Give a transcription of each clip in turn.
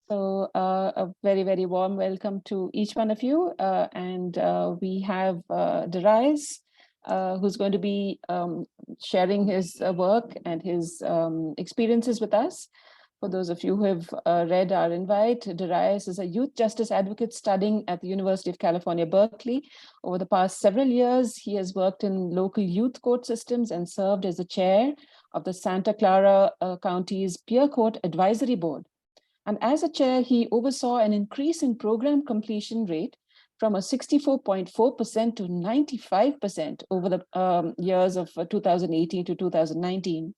A very, very warm welcome to each one of you. We have Darius, who's going to be sharing his work and his experiences with us. For those of you who have read our invite, Darius is a youth justice advocate studying at the University of California, Berkeley. Over the past several years, he has worked in local youth court systems and served as the chair of the Santa Clara County's Peer Court Advisory Board. And as a chair, he oversaw an increase in program completion rate from a 64.4% to 95% over the years of 2018 to 2019.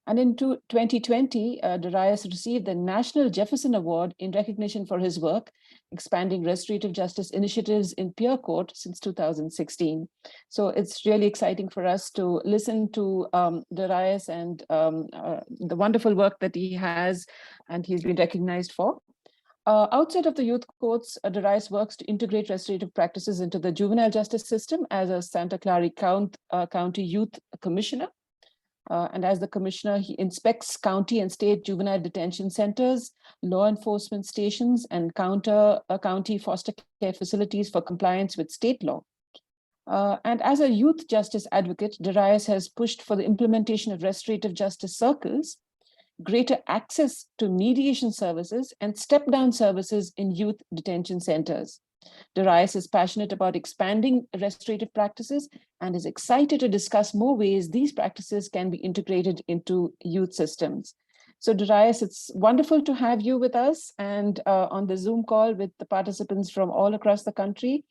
And in 2020, Darius received the National Jefferson Award in recognition for his work, expanding restorative justice initiatives in peer court since 2016. So it's really exciting for us to listen to Darius and the wonderful work that he has and he's been recognized for. Outside of the youth courts, Darius works to integrate restorative practices into the juvenile justice system as a Santa Clara County Youth Commissioner. And as the commissioner, he inspects county and state juvenile detention centers, law enforcement stations, and county foster care facilities for compliance with state law. And as a youth justice advocate, Darius has pushed for the implementation of restorative justice circles, greater access to mediation services, and step-down services in youth detention centers. Darius is passionate about expanding restorative practices and is excited to discuss more ways these practices can be integrated into youth systems. So Darius, it's wonderful to have you with us and on the Zoom call with the participants from all across the country.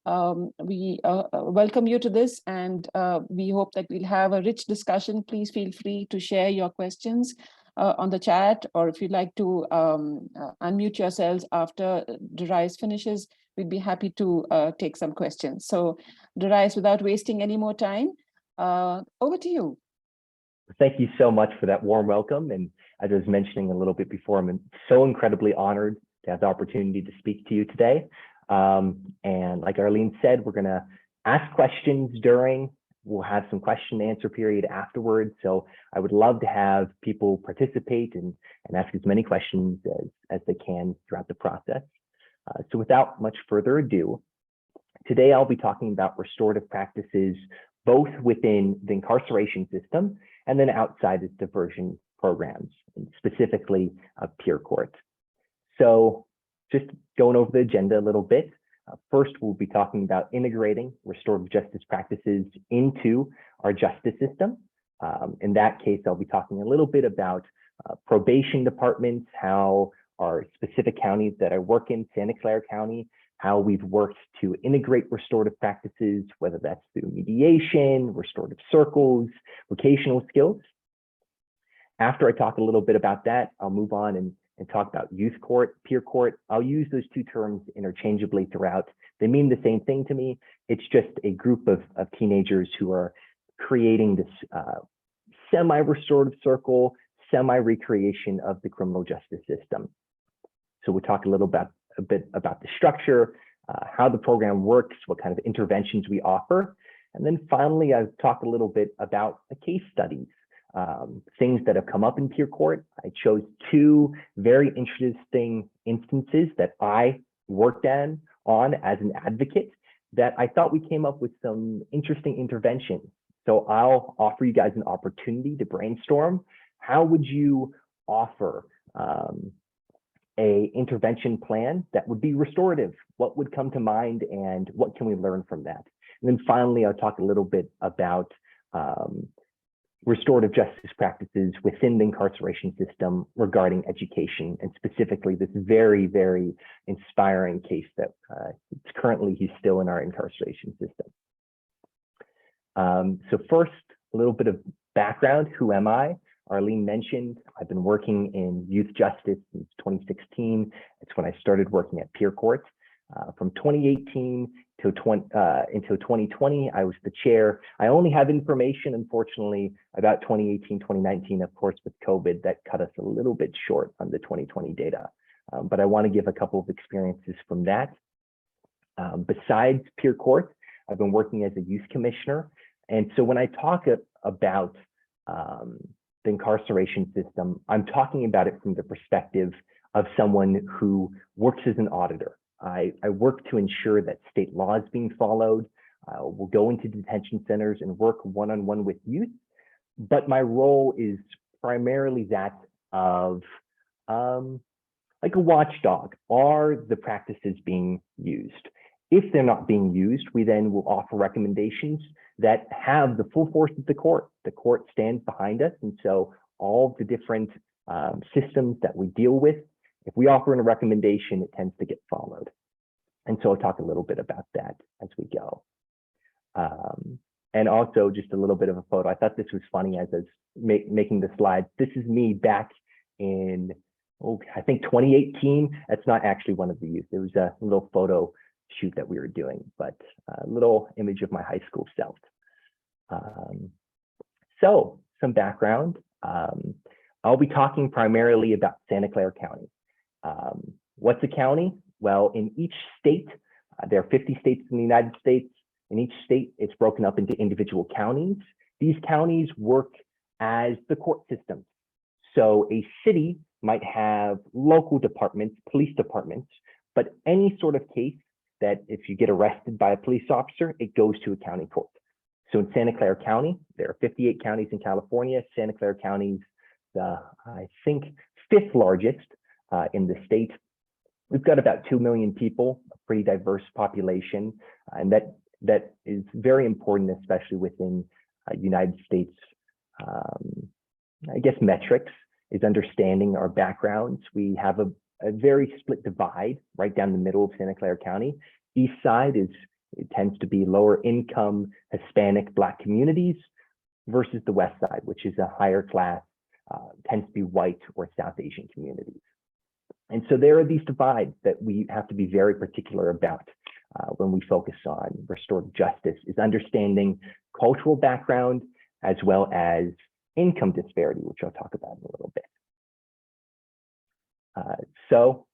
We welcome you to this, and we hope that we'll have a rich discussion. Please feel free to share your questions on the chat, or if you'd like to unmute yourselves after Darius finishes, we'd be happy to take some questions. So Darius, without wasting any more time, over to you. Thank you so much for that warm welcome. And as I was mentioning a little bit before, I'm so incredibly honored to have the opportunity to speak to you today. And like Arlene said, we're gonna ask questions during, we'll have some question and answer period afterwards. So I would love to have people participate and ask as many questions as they can throughout the process. So without much further ado, today I'll be talking about restorative practices, both within the incarceration system and then outside its diversion programs, and specifically peer court. So just going over the agenda a little bit. First, we'll be talking about integrating restorative justice practices into our justice system. In that case, I'll be talking a little bit about probation departments, how our specific counties that I work in, Santa Clara County, how we've worked to integrate restorative practices, whether that's through mediation, restorative circles, vocational skills. After I talk a little bit about that, I'll move on and talk about youth court, peer court. I'll use those two terms interchangeably throughout. They mean the same thing to me. It's just a group of teenagers who are creating this semi-restorative circle, semi-recreation of the criminal justice system. So we'll talk a bit about the structure, how the program works, what kind of interventions we offer. And then finally, I'll talk a little bit about the case studies. Things that have come up in peer court. I chose two very interesting instances that I worked on as an advocate that I thought we came up with some interesting interventions. So I'll offer you guys an opportunity to brainstorm. How would you offer a intervention plan that would be restorative? What would come to mind and what can we learn from that? And then finally, I'll talk a little bit about restorative justice practices within the incarceration system regarding education, and specifically this very, very inspiring case that currently he's still in our incarceration system. So first, a little bit of background. Who am I? Arlene mentioned I've been working in youth justice since 2016. It's when I started working at peer court. From 2018 until 2020, I was the chair. I only have information, unfortunately, about 2018, 2019, of course, with COVID, that cut us a little bit short on the 2020 data. But I want to give a couple of experiences from that. Besides peer court, I've been working as a youth commissioner. And so when I talk about the incarceration system, I'm talking about it from the perspective of someone who works as an auditor. I work to ensure that state law is being followed. We'll go into detention centers and work one-on-one with youth, but my role is primarily that of like a watchdog. Are the practices being used? If they're not being used, we then will offer recommendations that have the full force of the court. The court stands behind us, and so all the different systems that we deal with, if we offer in a recommendation, it tends to get followed. And so I'll talk a little bit about that as we go. And also just a little bit of a photo. I thought this was funny as I was making the slide. This is me back in, I think 2018. That's not actually one of the youth. It was a little photo shoot that we were doing, but a little image of my high school self. So some background. I'll be talking primarily about Santa Clara County. What's a county? Well, in each state, there are 50 states in the United States. In each state, it's broken up into individual counties. These counties work as the court systems. So a city might have local departments, police departments, but any sort of case that if you get arrested by a police officer, it goes to a county court. So in Santa Clara County, there are 58 counties in California. Santa Clara County is the, I think, 5th largest in the state. We've got about 2 million people, a pretty diverse population, and that is very important, especially within United States, I guess, metrics, is understanding our backgrounds. We have a very split divide right down the middle of Santa Clara County. East side it tends to be lower income Hispanic Black communities versus the west side, which is a higher class, tends to be white or South Asian communities. And so there are these divides that we have to be very particular about when we focus on restorative justice, is understanding cultural background as well as income disparity, which I'll talk about in a little bit. So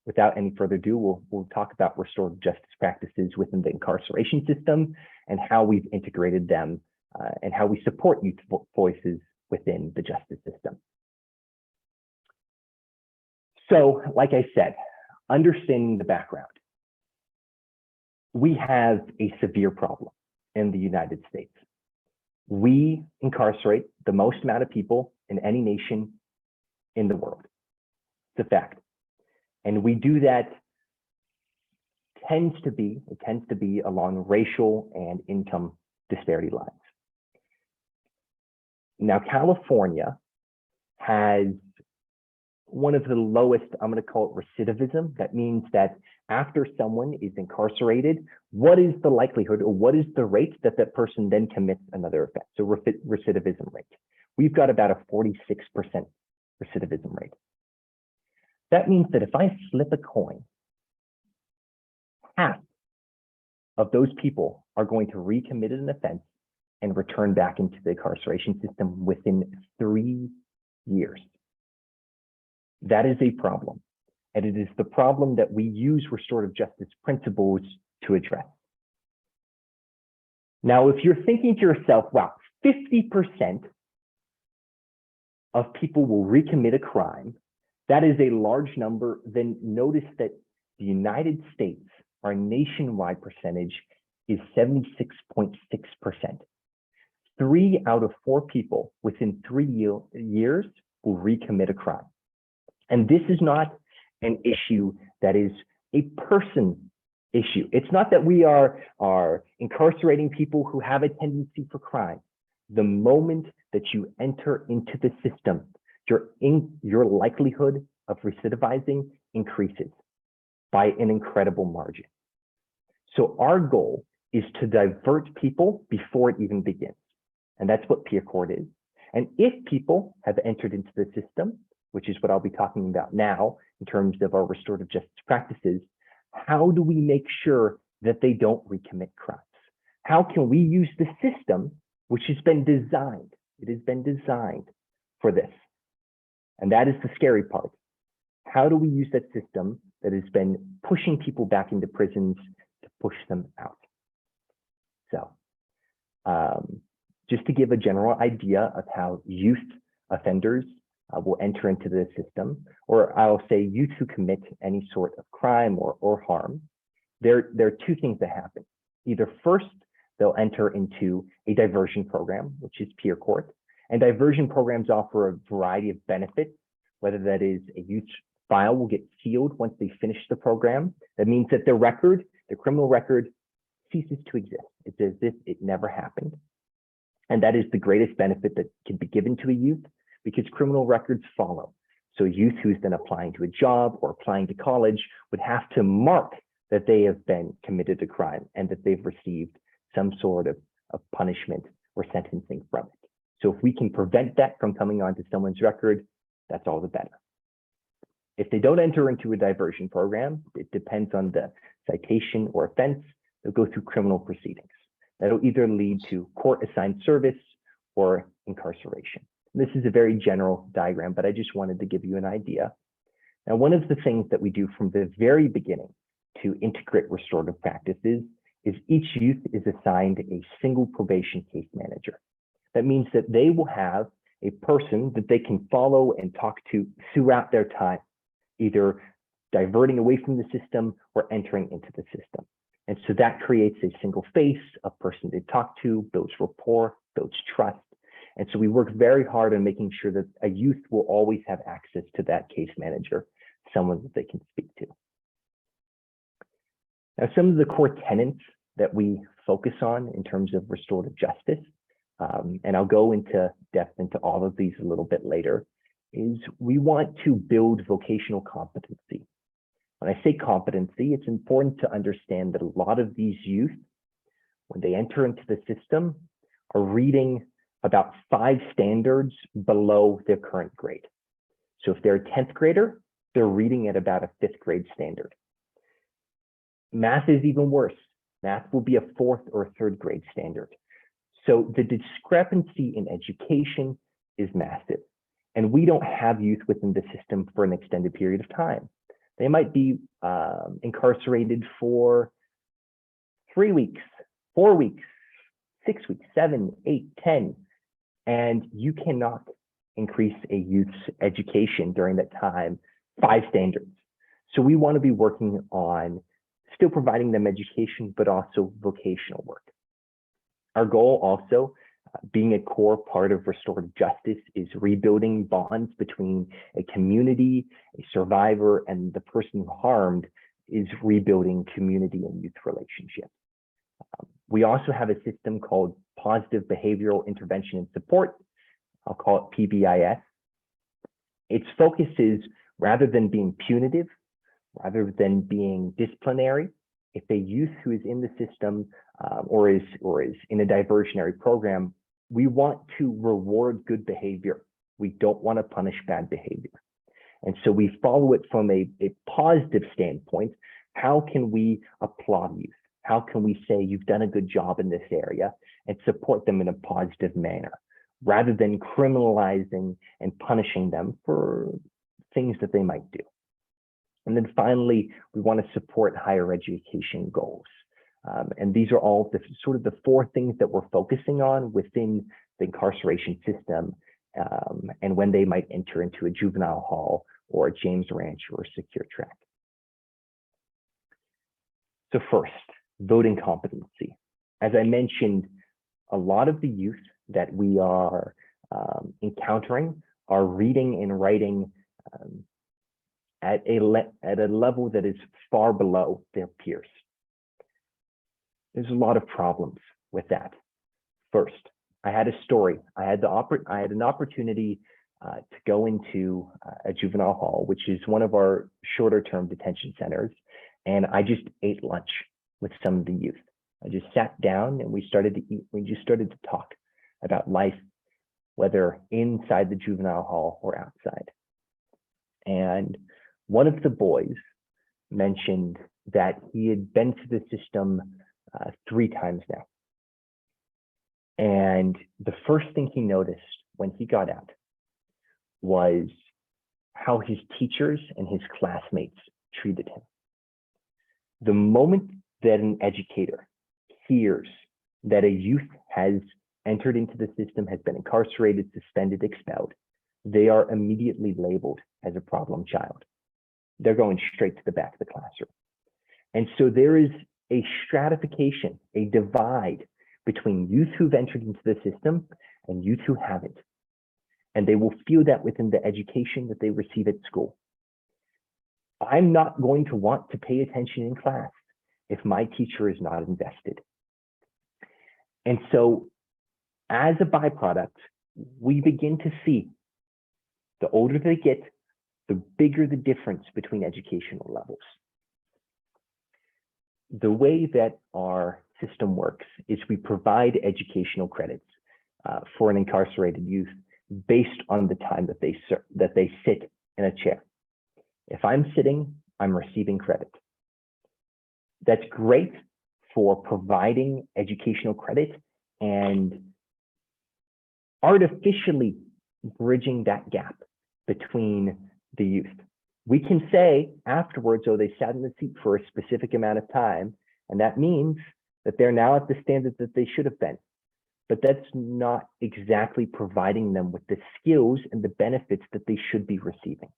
without any further ado, we'll talk about restorative justice practices within the incarceration system and how we've integrated them and how we support youth voices within the justice system. So, like I said, understanding the background. We have a severe problem in the United States. We incarcerate the most amount of people in any nation in the world. It's a fact. And we do that, it tends to be along racial and income disparity lines. Now, California has one of the lowest, I'm going to call it recidivism. That means that after someone is incarcerated, what is the likelihood or what is the rate that that person then commits another offense? So recidivism rate. We've got about a 46% recidivism rate. That means that if I flip a coin, half of those people are going to recommit an offense and return back into the incarceration system within 3 years. That is a problem, and it is the problem that we use restorative justice principles to address. Now, if you're thinking to yourself, wow, 50% of people will recommit a crime, that is a large number, then notice that the United States, our nationwide percentage is 76.6%. 3 out of 4 people within 3 years will recommit a crime. And this is not an issue that is a person issue. It's not that we are incarcerating people who have a tendency for crime. The moment that you enter into the system, your likelihood of recidivizing increases by an incredible margin. So our goal is to divert people before it even begins. And that's what peer court is. And if people have entered into the system, which is what I'll be talking about now in terms of our restorative justice practices, how do we make sure that they don't recommit crimes? How can we use the system which has been designed? It has been designed for this. And that is the scary part. How do we use that system that has been pushing people back into prisons to push them out? So just to give a general idea of how youth offenders will enter into the system, or I'll say youth who commit any sort of crime or harm, there are two things that happen. Either first, they'll enter into a diversion program, which is peer court, and diversion programs offer a variety of benefits, whether that is a youth file will get sealed once they finish the program. That means that their record, their criminal record, ceases to exist. It's as if it never happened. And that is the greatest benefit that can be given to a youth, because criminal records follow. So a youth who's then applying to a job or applying to college would have to mark that they have been committed a crime and that they've received some sort of punishment or sentencing from it. So if we can prevent that from coming onto someone's record, that's all the better. If they don't enter into a diversion program, it depends on the citation or offense, they'll go through criminal proceedings. That'll either lead to court-assigned service or incarceration. This is a very general diagram, but I just wanted to give you an idea. Now, one of the things that we do from the very beginning to integrate restorative practices is each youth is assigned a single probation case manager. That means that they will have a person that they can follow and talk to throughout their time, either diverting away from the system or entering into the system. And so that creates a single face, a person they talk to, builds rapport, builds trust. And so we work very hard on making sure that a youth will always have access to that case manager, someone that they can speak to. Now, some of the core tenets that we focus on in terms of restorative justice, and I'll go into depth into all of these a little bit later, is we want to build vocational competency. When I say competency, it's important to understand that a lot of these youth, when they enter into the system, are reading about 5 standards below their current grade. So if they're a 10th grader, they're reading at about a 5th grade standard. Math is even worse. Math will be a 4th or 3rd grade standard. So the discrepancy in education is massive. And we don't have youth within the system for an extended period of time. They might be incarcerated for 3 weeks, 4 weeks, 6 weeks, 7, 8, 10, and you cannot increase a youth's education during that time 5 standards. So we want to be working on still providing them education, but also vocational work. Our goal also, being a core part of restorative justice, is rebuilding bonds between a community, a survivor, and the person harmed, is rebuilding community and youth relationships. We also have a system called Positive Behavioral Intervention and Support. I'll call it PBIS. Its focus is, rather than being punitive, rather than being disciplinary, if a youth who is in the system or is in a diversionary program, we want to reward good behavior. We don't want to punish bad behavior. And so we follow it from a positive standpoint. How can we applaud youth? How can we say you've done a good job in this area and support them in a positive manner, rather than criminalizing and punishing them for things that they might do? And then finally, we want to support higher education goals. And these are all the sort of the 4 things that we're focusing on within the incarceration system, and when they might enter into a juvenile hall or a James Ranch or a secure track. So first, voting competency. As I mentioned, a lot of the youth that we are encountering are reading and writing at a level that is far below their peers. There's a lot of problems with that. First, I had a story. I had an opportunity to go into a juvenile hall, which is one of our shorter term detention centers, and I just ate lunch with some of the youth. I just sat down and we started to eat. We just started to talk about life, whether inside the juvenile hall or outside. And one of the boys mentioned that he had been to the system 3 times now. And the first thing he noticed when he got out was how his teachers and his classmates treated him. The moment that an educator hears that a youth has entered into the system, has been incarcerated, suspended, expelled, they are immediately labeled as a problem child. They're going straight to the back of the classroom. And so there is a stratification, a divide between youth who've entered into the system and youth who haven't. And they will feel that within the education that they receive at school. I'm not going to want to pay attention in class if my teacher is not invested. And so as a byproduct, we begin to see the older they get, the bigger the difference between educational levels. The way that our system works is we provide educational credits for an incarcerated youth based on the time that they sit in a chair. If I'm sitting, I'm receiving credit. That's great for providing educational credit and artificially bridging that gap between the youth. We can say afterwards, oh, they sat in the seat for a specific amount of time, and that means that they're now at the standard that they should have been. But that's not exactly providing them with the skills and the benefits that they should be receiving.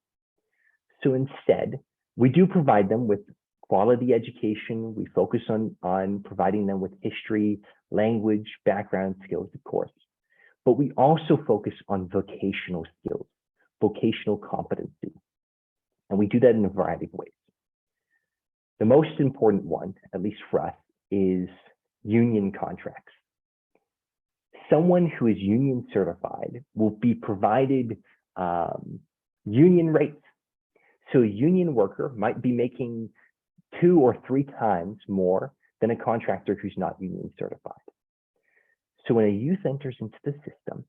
So instead, we do provide them with quality education. We focus on providing them with history, language, background skills, of course. But we also focus on vocational skills, vocational competency. And we do that in a variety of ways. The most important one, at least for us, is union contracts. Someone who is union certified will be provided union rates. So a union worker might be making 2 or 3 times more than a contractor who's not union certified. So when a youth enters into the system,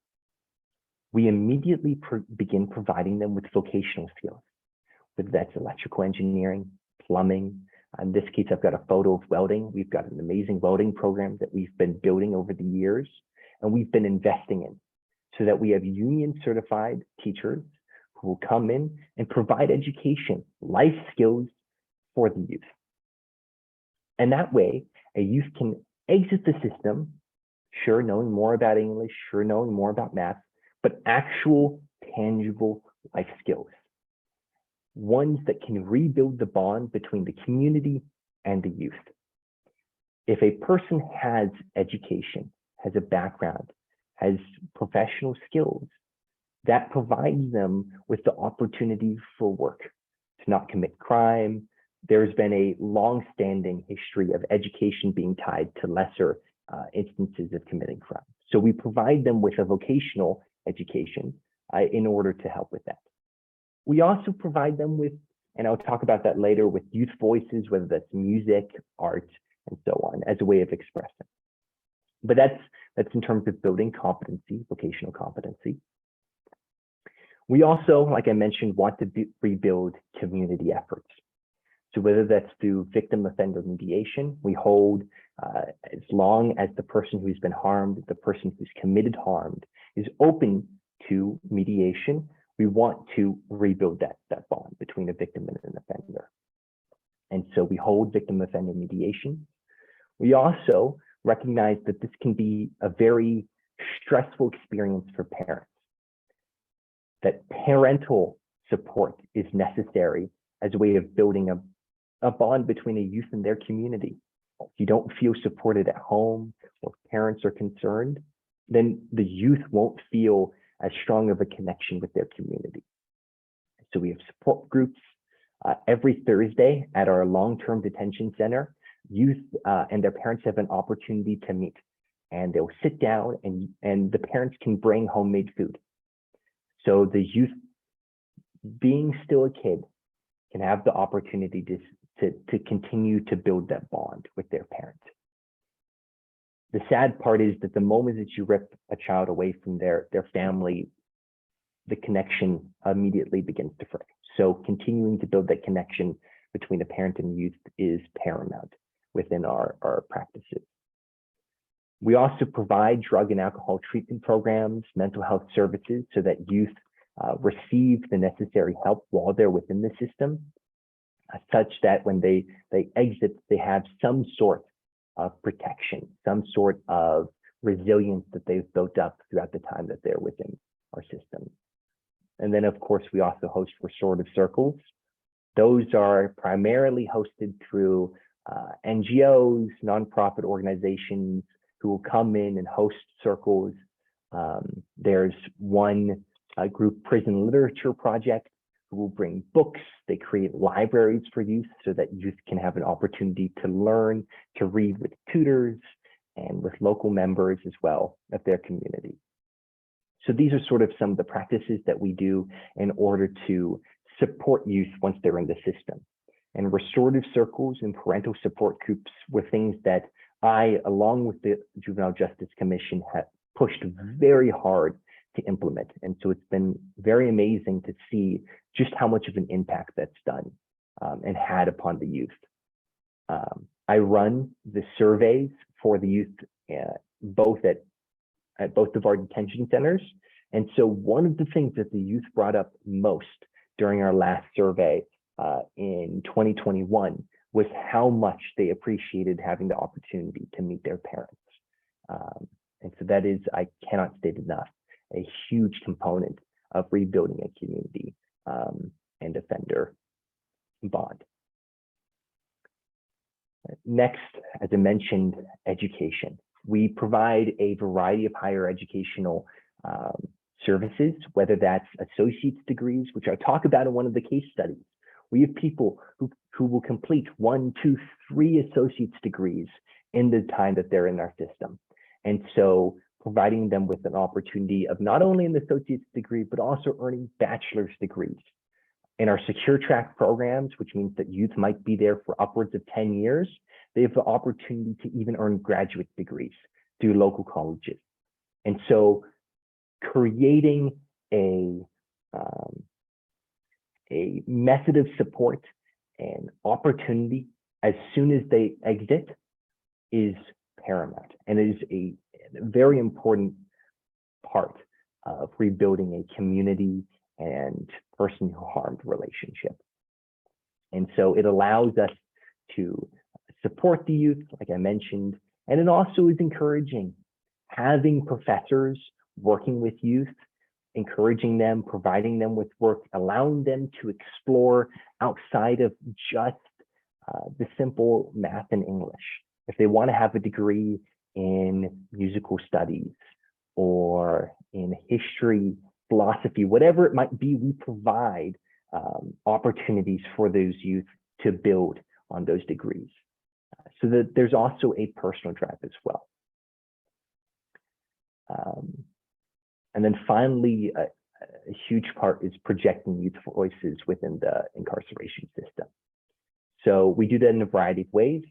we immediately begin providing them with vocational skills, whether that's electrical engineering, plumbing. In this case, I've got a photo of welding. We've got an amazing welding program that we've been building over the years, and we've been investing in so that we have union certified teachers who will come in and provide education, life skills for the youth. And that way, a youth can exit the system, sure, knowing more about English, sure, knowing more about math, but actual, tangible life skills. Ones that can rebuild the bond between the community and the youth. If a person has education, has a background, has professional skills, that provides them with the opportunity for work, to not commit crime. There's been a long-standing history of education being tied to lesser instances of committing crime. So we provide them with a vocational education in order to help with that. We also provide them with, and I'll talk about that later, with youth voices, whether that's music, art, and so on, as a way of expressing. But that's in terms of building competency, vocational competency. We also, like I mentioned, want to rebuild community efforts. So whether that's through victim offender mediation, we hold as long as the person who's been harmed, the person who's committed harm is open to mediation, we want to rebuild that bond between a victim and an offender. And so we hold victim offender mediation. We also recognize that this can be a very stressful experience for parents, that parental support is necessary as a way of building a bond between a youth and their community. If you don't feel supported at home or parents are concerned, then the youth won't feel as strong of a connection with their community. So we have support groups every Thursday at our long-term detention center. Youth and their parents have an opportunity to meet, and they'll sit down and the parents can bring homemade food. So the youth, being still a kid, can have the opportunity to continue to build that bond with their parent. The sad part is that the moment that you rip a child away from their family, the connection immediately begins to fray. So continuing to build that connection between a parent and youth is paramount within our practices. We also provide drug and alcohol treatment programs, mental health services, so that youth receive the necessary help while they're within the system, such that when they exit, they have some sort of protection, some sort of resilience that they've built up throughout the time that they're within our system. And then, of course, we also host restorative circles. Those are primarily hosted through NGOs, nonprofit organizations who will come in and host circles. There's one group, Prison Literature Project, who will bring books. They create libraries for youth so that youth can have an opportunity to learn, to read with tutors and with local members as well of their community. So these are sort of some of the practices that we do in order to support youth once they're in the system. And restorative circles and parental support groups were things that I, along with the Juvenile Justice Commission, have pushed very hard to implement. And so it's been very amazing to see just how much of an impact that's done and had upon the youth. I run the surveys for the youth both at both of our detention centers. And so one of the things that the youth brought up most during our last survey in 2021 was how much they appreciated having the opportunity to meet their parents. And so that is, I cannot state enough, a huge component of rebuilding a community and offender bond. Next, as I mentioned, education. We provide a variety of higher educational services, whether that's associate's degrees, which I talk about in one of the case studies. We have people who will complete 1, 2, 3 associate's degrees in the time that they're in our system. And so providing them with an opportunity of not only an associate's degree, but also earning bachelor's degrees. In our secure track programs, which means that youth might be there for upwards of 10 years, they have the opportunity to even earn graduate degrees through local colleges. And so creating a method of support and opportunity as soon as they exit is paramount, and it is a very important part of rebuilding a community and person who harmed relationship. And so it allows us to support the youth, like I mentioned, and it also is encouraging having professors working with youth, encouraging them, providing them with work, allowing them to explore outside of just the simple math and English. If they want to have a degree in musical studies or in history, philosophy, whatever it might be, we provide opportunities for those youth to build on those degrees. So that there's also a personal drive as well. And then finally, a huge part is projecting youth voices within the incarceration system. So we do that in a variety of ways.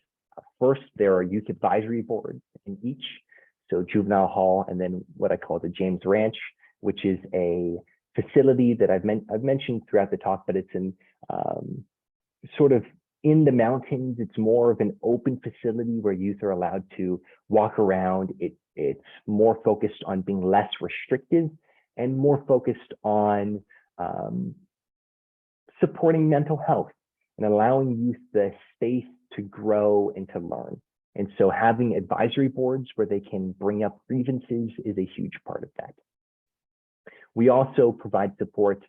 First, there are youth advisory boards in each. So Juvenile Hall, and then what I call the James Ranch, which is a facility that I've mentioned throughout the talk, but it's in sort of in the mountains. It's more of an open facility where youth are allowed to walk around. It's more focused on being less restrictive and more focused on supporting mental health and allowing youth the space to grow and to learn. And so having advisory boards where they can bring up grievances is a huge part of that. We also provide support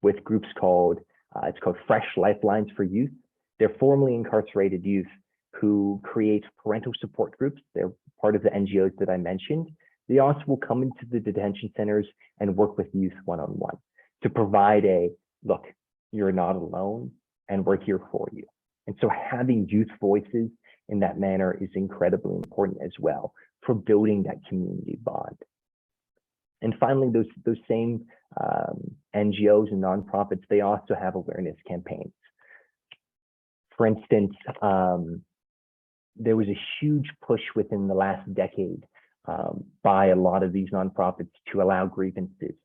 with groups called, it's called Fresh Lifelines for Youth. They're formerly incarcerated youth who create parental support groups. They're part of the NGOs that I mentioned. They also will come into the detention centers and work with youth one-on-one to provide a, look, you're not alone and we're here for you. And so having youth voices in that manner is incredibly important as well for building that community bond. And finally, those same NGOs and nonprofits, they also have awareness campaigns. For instance, there was a huge push within the last decade by a lot of these nonprofits to allow grievances.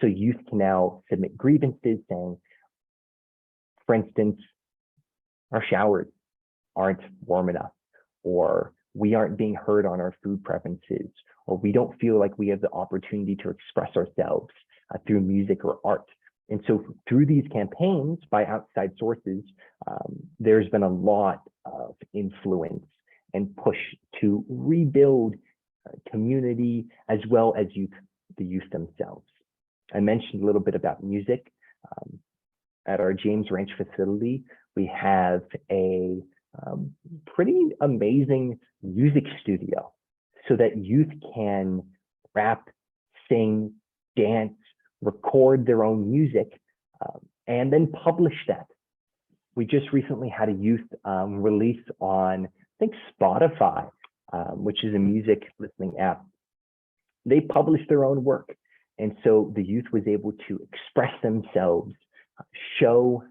So youth can now submit grievances saying, for instance, our showers aren't warm enough, or we aren't being heard on our food preferences, or we don't feel like we have the opportunity to express ourselves through music or art. And so through these campaigns by outside sources, there's been a lot of influence and push to rebuild community as well as the youth themselves. I mentioned a little bit about music. At our James Ranch facility, we have a pretty amazing music studio so that youth can rap, sing, dance, record their own music, and then publish that. We just recently had a youth release on, I think, Spotify, which is a music listening app. They published their own work. And so the youth was able to express themselves, show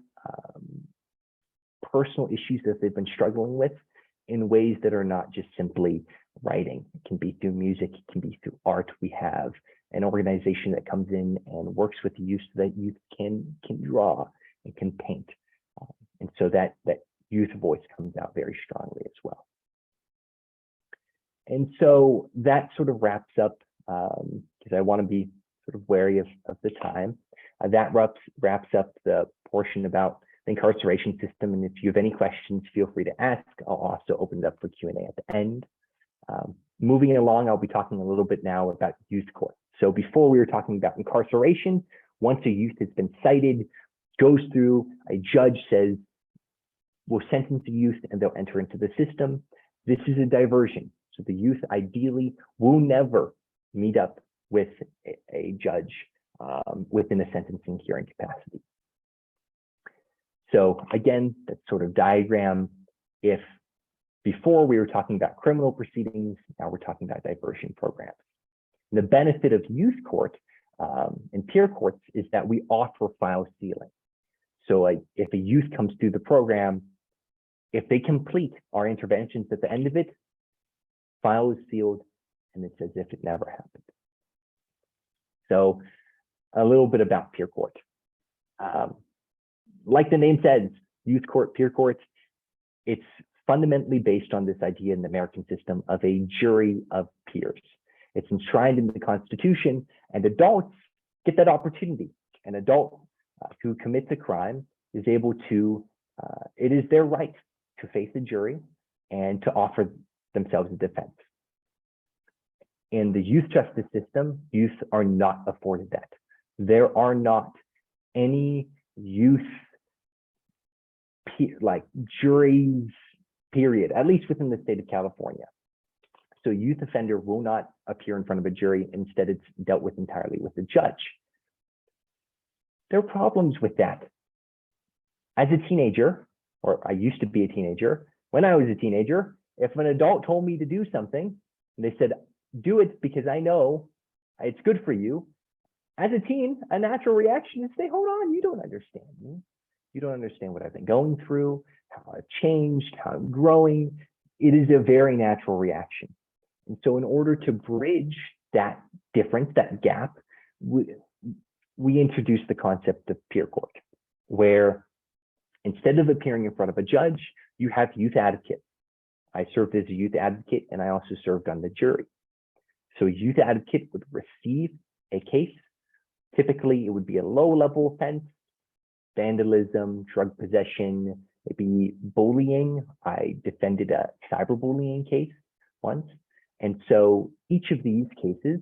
personal issues that they've been struggling with in ways that are not just simply writing. It can be through music, it can be through art. We have an organization that comes in and works with the youth so that youth can draw and can paint. And so that youth voice comes out very strongly as well. And so that sort of wraps up, because I want to be sort of wary of the time. That wraps up the portion about the incarceration system. And if you have any questions, feel free to ask. I'll also open it up for Q&A at the end. Moving along, I'll be talking a little bit now about youth court. So before we were talking about incarceration, once a youth has been cited, goes through, a judge says, we'll sentence the youth and they'll enter into the system. This is a diversion. So the youth ideally will never meet up with a judge within a sentencing hearing capacity. So again, that sort of diagram, if before we were talking about criminal proceedings, now we're talking about diversion programs. And the benefit of youth court and peer courts is that we offer file sealing. So if a youth comes through the program, if they complete our interventions at the end of it, file is sealed and it's as if it never happened. So a little bit about peer court. Like the name says, youth court, peer court, it's fundamentally based on this idea in the American system of a jury of peers. It's enshrined in the Constitution, and adults get that opportunity. An adult who commits a crime is able to, it is their right to face a jury and to offer themselves a defense. In the youth justice system, youth are not afforded that. There are not any youth like juries, period, at least within the state of California. So youth offender will not appear in front of a jury. Instead, it's dealt with entirely with the judge. There are problems with that. As a teenager, or I used to be a teenager, when I was a teenager, if an adult told me to do something, and they said, do it because I know it's good for you, as a teen, a natural reaction is say, hold on, you don't understand me. You don't understand what I've been going through, how I've changed, how I'm growing. It is a very natural reaction. And so in order to bridge that difference, that gap, we introduced the concept of peer court, where instead of appearing in front of a judge, you have youth advocates. I served as a youth advocate, and I also served on the jury. So a youth advocate would receive a case. Typically, it would be a low-level offense, vandalism, drug possession, maybe bullying. I defended a cyberbullying case once. And so each of these cases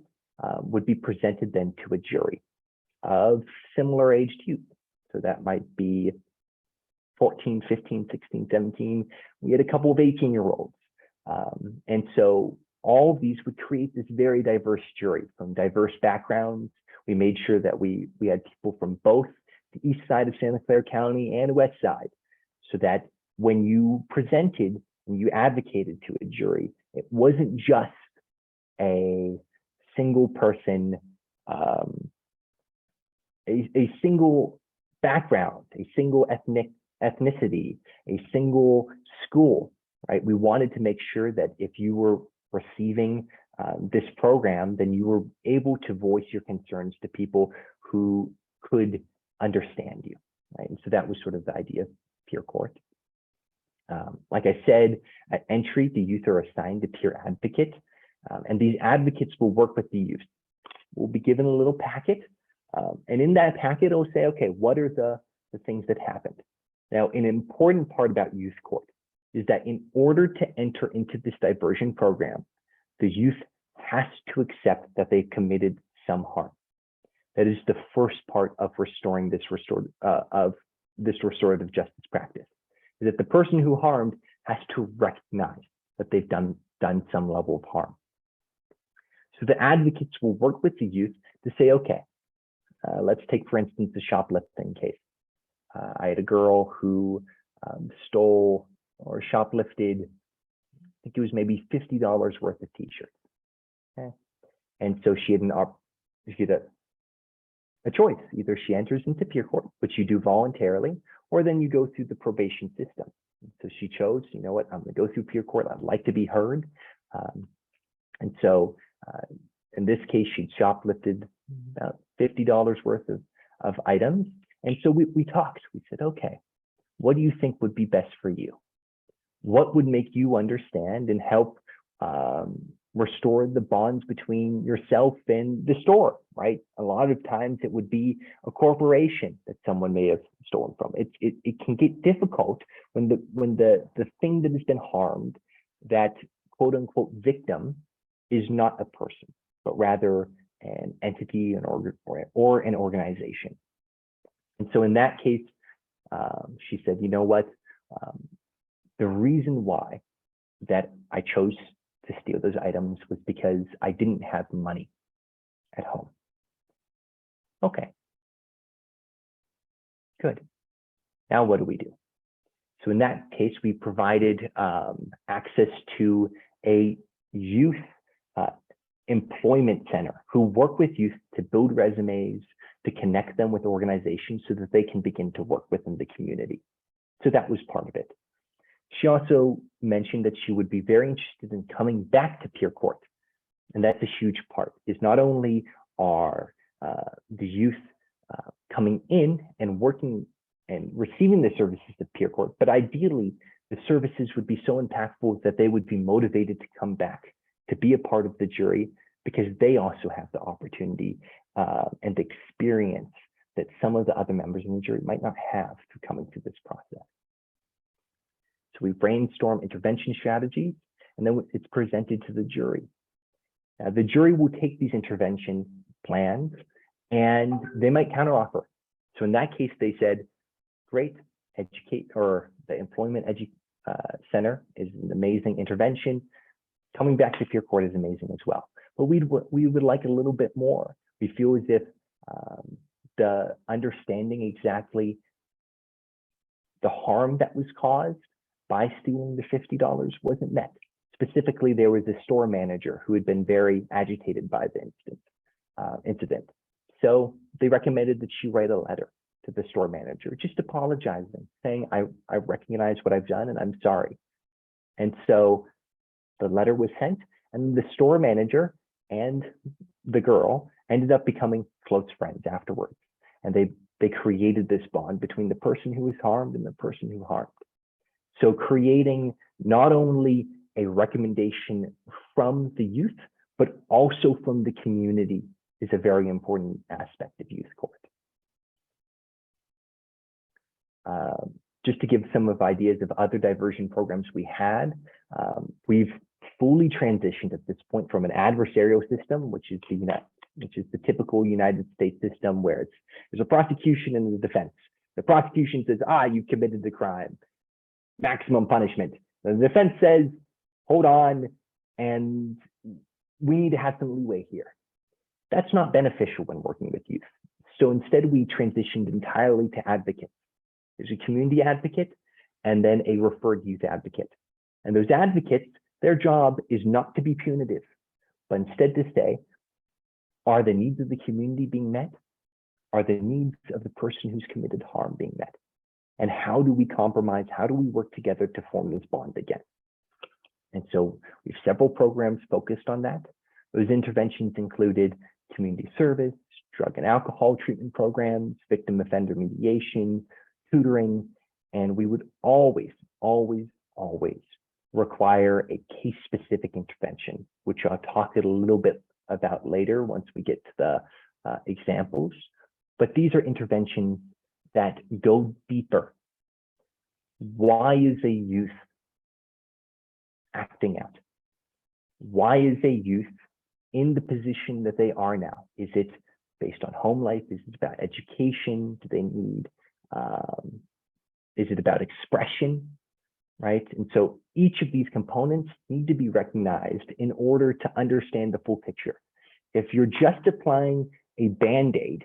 would be presented then to a jury of similar aged youth. So that might be 14, 15, 16, 17. We had a couple of 18-year-olds. And so all of these would create this very diverse jury from diverse backgrounds. We made sure that we had people from both the east side of Santa Clara County and west side, so that when you presented and you advocated to a jury, it wasn't just a single person, a single background, a single ethnicity, a single school, right? We wanted to make sure that if you were receiving this program, then you were able to voice your concerns to people who could understand you, right? And so that was sort of the idea of peer court. Like I said, at entry, the youth are assigned a peer advocate, and these advocates will work with the youth. We'll be given a little packet, and in that packet, it'll say, okay, what are the things that happened? Now, an important part about youth court is that in order to enter into this diversion program, the youth has to accept that they've committed some harm. That is the first part of restoring this restorative justice practice, is that the person who harmed has to recognize that they've done some level of harm. So the advocates will work with the youth to say, okay, let's take, for instance, the shoplifting case. I had a girl who stole or shoplifted, I think it was maybe $50 worth of t-shirts. Okay? And so she had a choice. Either she enters into peer court, which you do voluntarily, or then you go through the probation system. So she chose, you know what, I'm going to go through peer court. I'd like to be heard. And so in this case, she'd shoplifted about $50 worth of items. And so we talked. We said, okay, what do you think would be best for you? What would make you understand and help restore the bonds between yourself and the store, right? A lot of times it would be a corporation that someone may have stolen from. It can get difficult when the thing that has been harmed, that quote unquote victim, is not a person, but rather an entity or an organization. And so in that case, she said, you know what, the reason why that I chose to steal those items was because I didn't have money at home. Okay, good. Now what do we do? So in that case, we provided access to a youth employment center who work with youth to build resumes, to connect them with organizations so that they can begin to work within the community. So that was part of it. She also mentioned that she would be very interested in coming back to peer court. And that's a huge part, is not only are the youth coming in and working and receiving the services of peer court, but ideally the services would be so impactful that they would be motivated to come back to be a part of the jury, because they also have the opportunity and the experience that some of the other members in the jury might not have through coming through this process. So we brainstorm intervention strategies, and then it's presented to the jury. Now, the jury will take these intervention plans and they might counteroffer. So in that case, they said, great, the employment center is an amazing intervention. Coming back to peer court is amazing as well. But we would like a little bit more. We feel as if the understanding exactly the harm that was caused by stealing the $50 wasn't met. Specifically, there was a store manager who had been very agitated by the incident. So they recommended that she write a letter to the store manager, just apologizing, saying, I recognize what I've done and I'm sorry. And so the letter was sent, and the store manager and the girl ended up becoming close friends afterwards. And they created this bond between the person who was harmed and the person who harmed. So creating not only a recommendation from the youth, but also from the community is a very important aspect of youth court. Just to give some of ideas of other diversion programs we had, we've fully transitioned at this point from an adversarial system, which is the typical United States system where there's a prosecution and a defense. The prosecution says, you committed the crime, maximum punishment. The defense says, hold on, and we need to have some leeway here. That's not beneficial when working with youth. So instead, we transitioned entirely to advocates. There's a community advocate and then a referred youth advocate. And those advocates, their job is not to be punitive, but instead to say, are the needs of the community being met? Are the needs of the person who's committed harm being met? And how do we compromise? How do we work together to form this bond again? And so we have several programs focused on that. Those interventions included community service, drug and alcohol treatment programs, victim offender mediation, tutoring, and we would always require a case-specific intervention, which I'll talk a little bit about later once we get to the examples. But these are interventions that go deeper. Why is a youth acting out? Why is a youth in the position that they are now? Is it based on home life? Is it about education? Do they need, is it about expression, right? And so each of these components need to be recognized in order to understand the full picture. If you're just applying a Band-Aid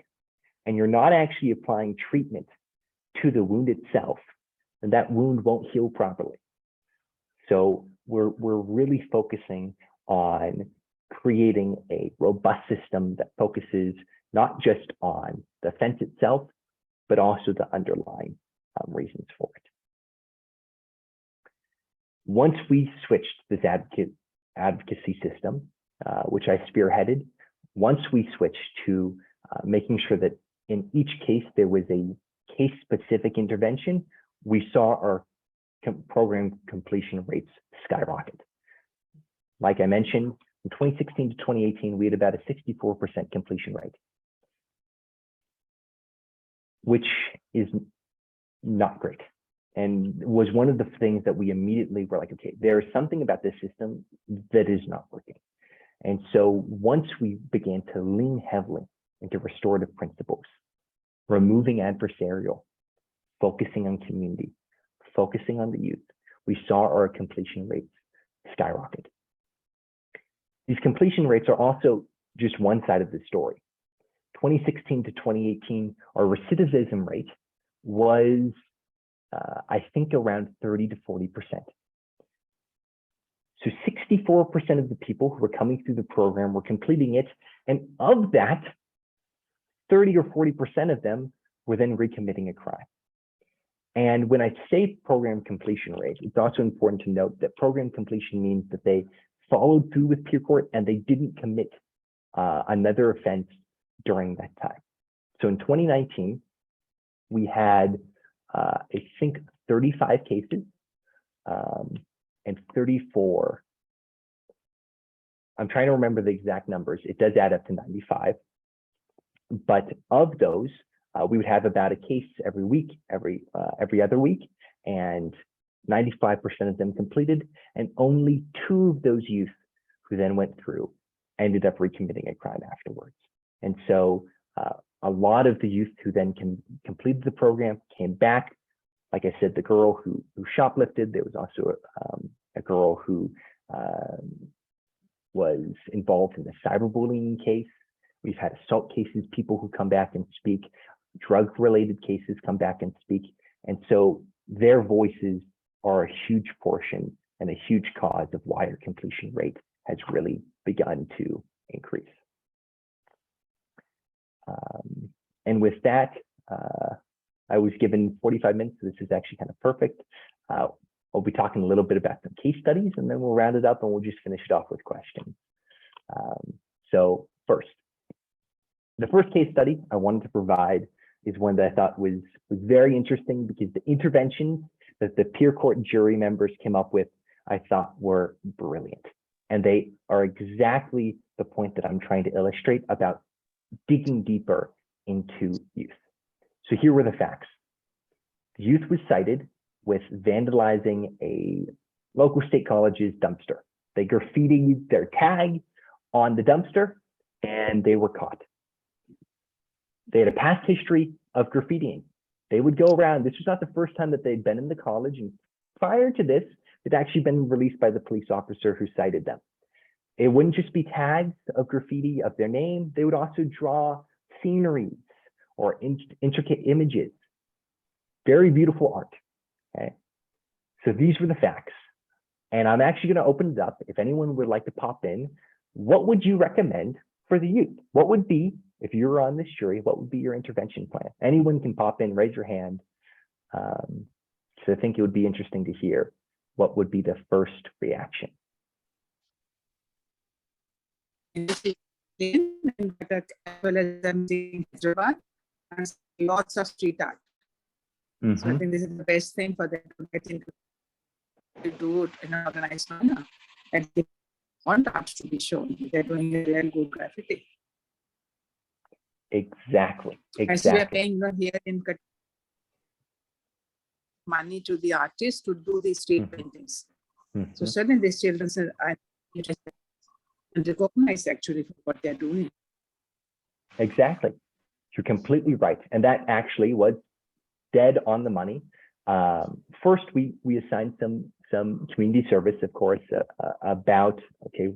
and you're not actually applying treatment to the wound itself, then that wound won't heal properly. So we're really focusing on creating a robust system that focuses not just on the offense itself, but also the underlying reasons for it. Once we switched this advocacy system, which I spearheaded, once we switched to making sure that in each case there was a case-specific intervention, we saw our program completion rates skyrocket. Like I mentioned, from 2016 to 2018, we had about a 64% completion rate, which is not great. And was one of the things that we immediately were like, okay, there's something about this system that is not working. And so once we began to lean heavily into restorative principles, removing adversarial, focusing on community, focusing on the youth, we saw our completion rates skyrocket. These completion rates are also just one side of the story. 2016 to 2018, our recidivism rate was, I think, around 30 to 40%. So 64% of the people who were coming through the program were completing it, and of that, 30 or 40% of them were then recommitting a crime. And when I say program completion rate, it's also important to note that program completion means that they followed through with peer court and they didn't commit another offense during that time. So in 2019, we had, I think, 35 cases and 34. I'm trying to remember the exact numbers. It does add up to 95. But of those, we would have about a case every week, every other week, and 95% of them completed, and only 2 of those youth who then went through ended up recommitting a crime afterwards. And so a lot of the youth who then completed the program came back. Like I said, the girl who shoplifted, there was also a girl who was involved in a cyberbullying case. We've had assault cases, people who come back and speak, drug-related cases come back and speak. And so their voices are a huge portion and a huge cause of why our completion rate has really begun to increase. And with that, I was given 45 minutes, so this is actually kind of perfect. I'll be talking a little bit about some case studies, and then we'll round it up and we'll just finish it off with questions. So first, the first case study I wanted to provide is one that I thought was very interesting because the interventions that the peer court jury members came up with, I thought were brilliant. And they are exactly the point that I'm trying to illustrate about digging deeper into youth. So here were the facts. The youth was cited with vandalizing a local state college's dumpster. They graffitied their tag on the dumpster and they were caught. They had a past history of graffitiing. They would go around. This was not the first time that they'd been in the college. And prior to this, they'd actually been released by the police officer who cited them. It wouldn't just be tags of graffiti of their name. They would also draw sceneries or intricate images. Very beautiful art. Okay. So these were the facts. And I'm actually going to open it up. If anyone would like to pop in, what would you recommend for the youth? What would be, if you were on this jury, what would be your intervention plan? Anyone can pop in, raise your hand. So I think it would be interesting to hear what would be the first reaction. As well as I'm seeing Hyderabad and lots of street art. So I think this is the best thing for them to get into, to do it in an organized manner. And they want art to be shown. They're doing a real good graffiti. Exactly. As we are paying here in money to the artists to do these street paintings. So certainly these children are recognized actually for what they're doing. Exactly. You're completely right. And that actually was dead on the money. First, we assigned some community service, of course, about, okay,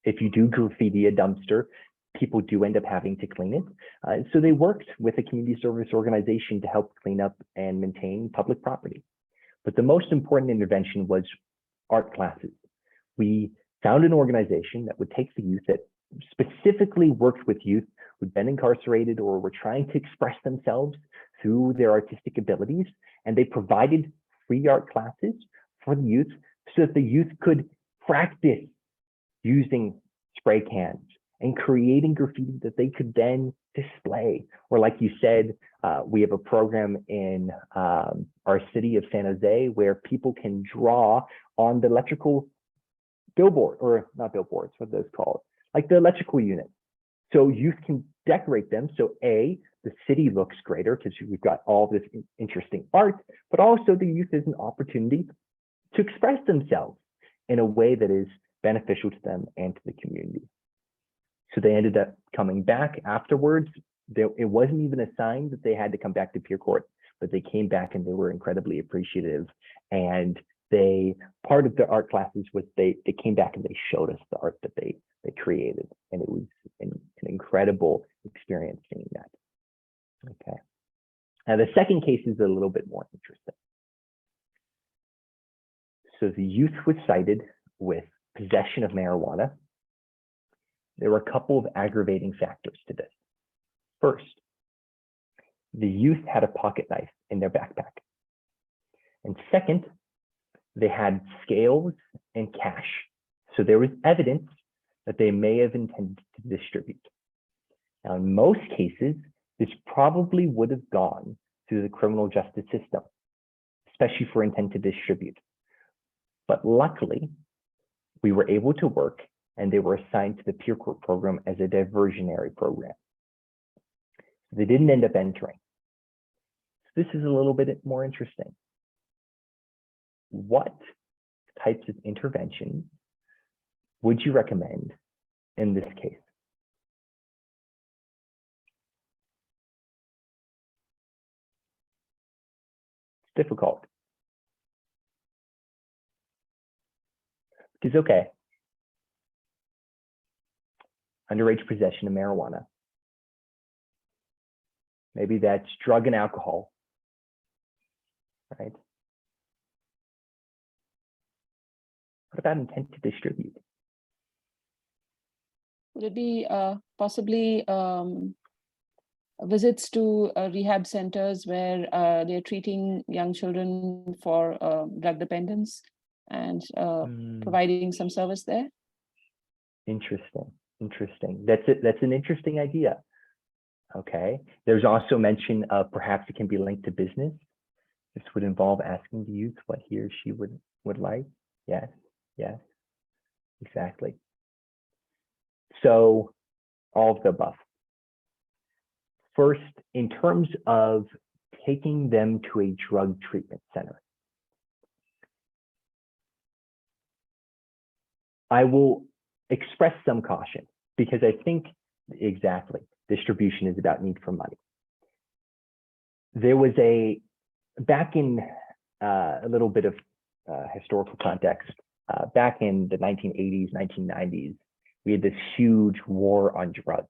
if you do graffiti a dumpster, people do end up having to clean it. So they worked with a community service organization to help clean up and maintain public property. But the most important intervention was art classes. We found an organization that would take the youth that specifically worked with youth who'd been incarcerated or were trying to express themselves through their artistic abilities, and they provided free art classes for the youth so that the youth could practice using spray cans and creating graffiti that they could then display. Or like you said, we have a program in our city of San Jose where people can draw on the electrical billboard, or not billboards, what are those called? Like the electrical unit. So youth can decorate them. So A, the city looks greater because we've got all this interesting art, but also the youth has an opportunity to express themselves in a way that is beneficial to them and to the community. So they ended up coming back afterwards. It wasn't even a sign that they had to come back to peer court, but they came back and they were incredibly appreciative. And part of their art classes was they came back and they showed us the art that they created. And it was an incredible experience seeing that. Okay. Now the second case is a little bit more interesting. So the youth was cited with possession of marijuana. There were a couple of aggravating factors to this. First, the youth had a pocket knife in their backpack. And second, they had scales and cash. So there was evidence that they may have intended to distribute. Now, in most cases, this probably would have gone through the criminal justice system, especially for intent to distribute. But luckily, we were able to work and they were assigned to the peer court program as a diversionary program. They didn't end up entering. So this is a little bit more interesting. What types of intervention would you recommend in this case? It's difficult. Because, okay, underage possession of marijuana. Maybe that's drug and alcohol, right? What about intent to distribute? Would it be possibly visits to rehab centers where they're treating young children for drug dependence and providing some service there? Interesting. That's an interesting idea. Okay. There's also mention of perhaps it can be linked to business. This would involve asking the youth what he or she would like. Yes, exactly. So all of the above. First, in terms of taking them to a drug treatment center, I will express some caution because I think exactly distribution is about need for money. There was back in a little bit of historical context, back in the 1980s, 1990s, we had this huge war on drugs.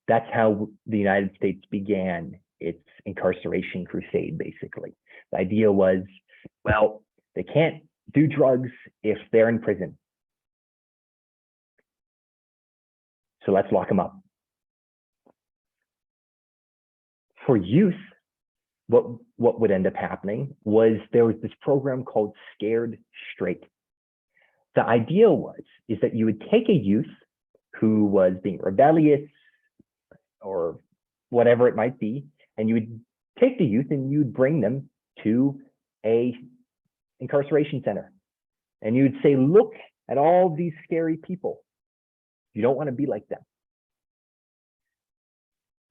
That's how the United States began its incarceration crusade, basically. The idea was, well, they can't do drugs if they're in prison. So let's lock them up. For youth, what would end up happening was there was this program called Scared Straight. The idea is that you would take a youth who was being rebellious or whatever it might be, and you would take the youth and you'd bring them to a incarceration center. And you'd say, look at all these scary people. You don't want to be like them.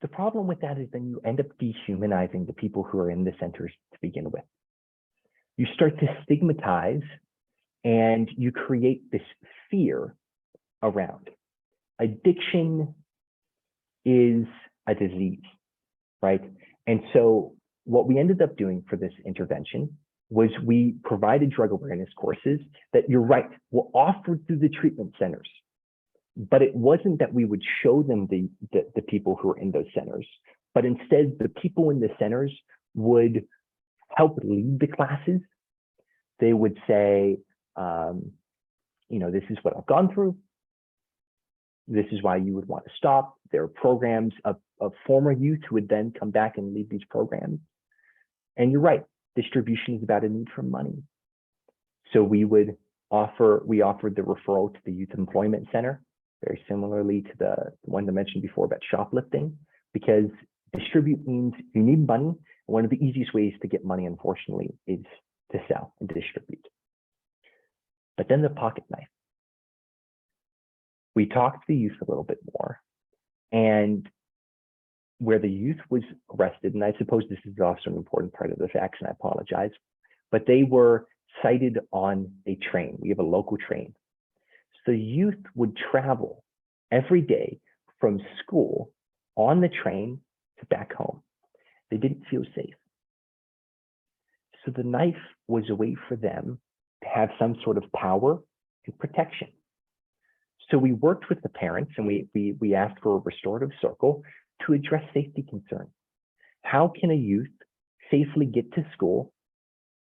The problem with that is then you end up dehumanizing the people who are in the centers to begin with. You start to stigmatize and you create this fear around. Addiction is a disease, right? And so what we ended up doing for this intervention was we provided drug awareness courses that, you're right, were offered through the treatment centers. But it wasn't that we would show them the people who were in those centers, but instead the people in the centers would help lead the classes. They would say, this is what I've gone through. This is why you would want to stop. There are programs of former youth who would then come back and lead these programs. And you're right, distribution is about a need for money. So we offered the referral to the Youth Employment Center, very similarly to the one I mentioned before about shoplifting, because distribute means you need money. One of the easiest ways to get money, unfortunately, is to sell and distribute. But then the pocket knife. We talked to the youth a little bit more, and where the youth was arrested, and I suppose this is also an important part of the facts, and I apologize, but they were cited on a train. We have a local train. So youth would travel every day from school on the train to back home. They didn't feel safe. So the knife was a way for them to have some sort of power and protection. So we worked with the parents, and we asked for a restorative circle to address safety concerns. How can a youth safely get to school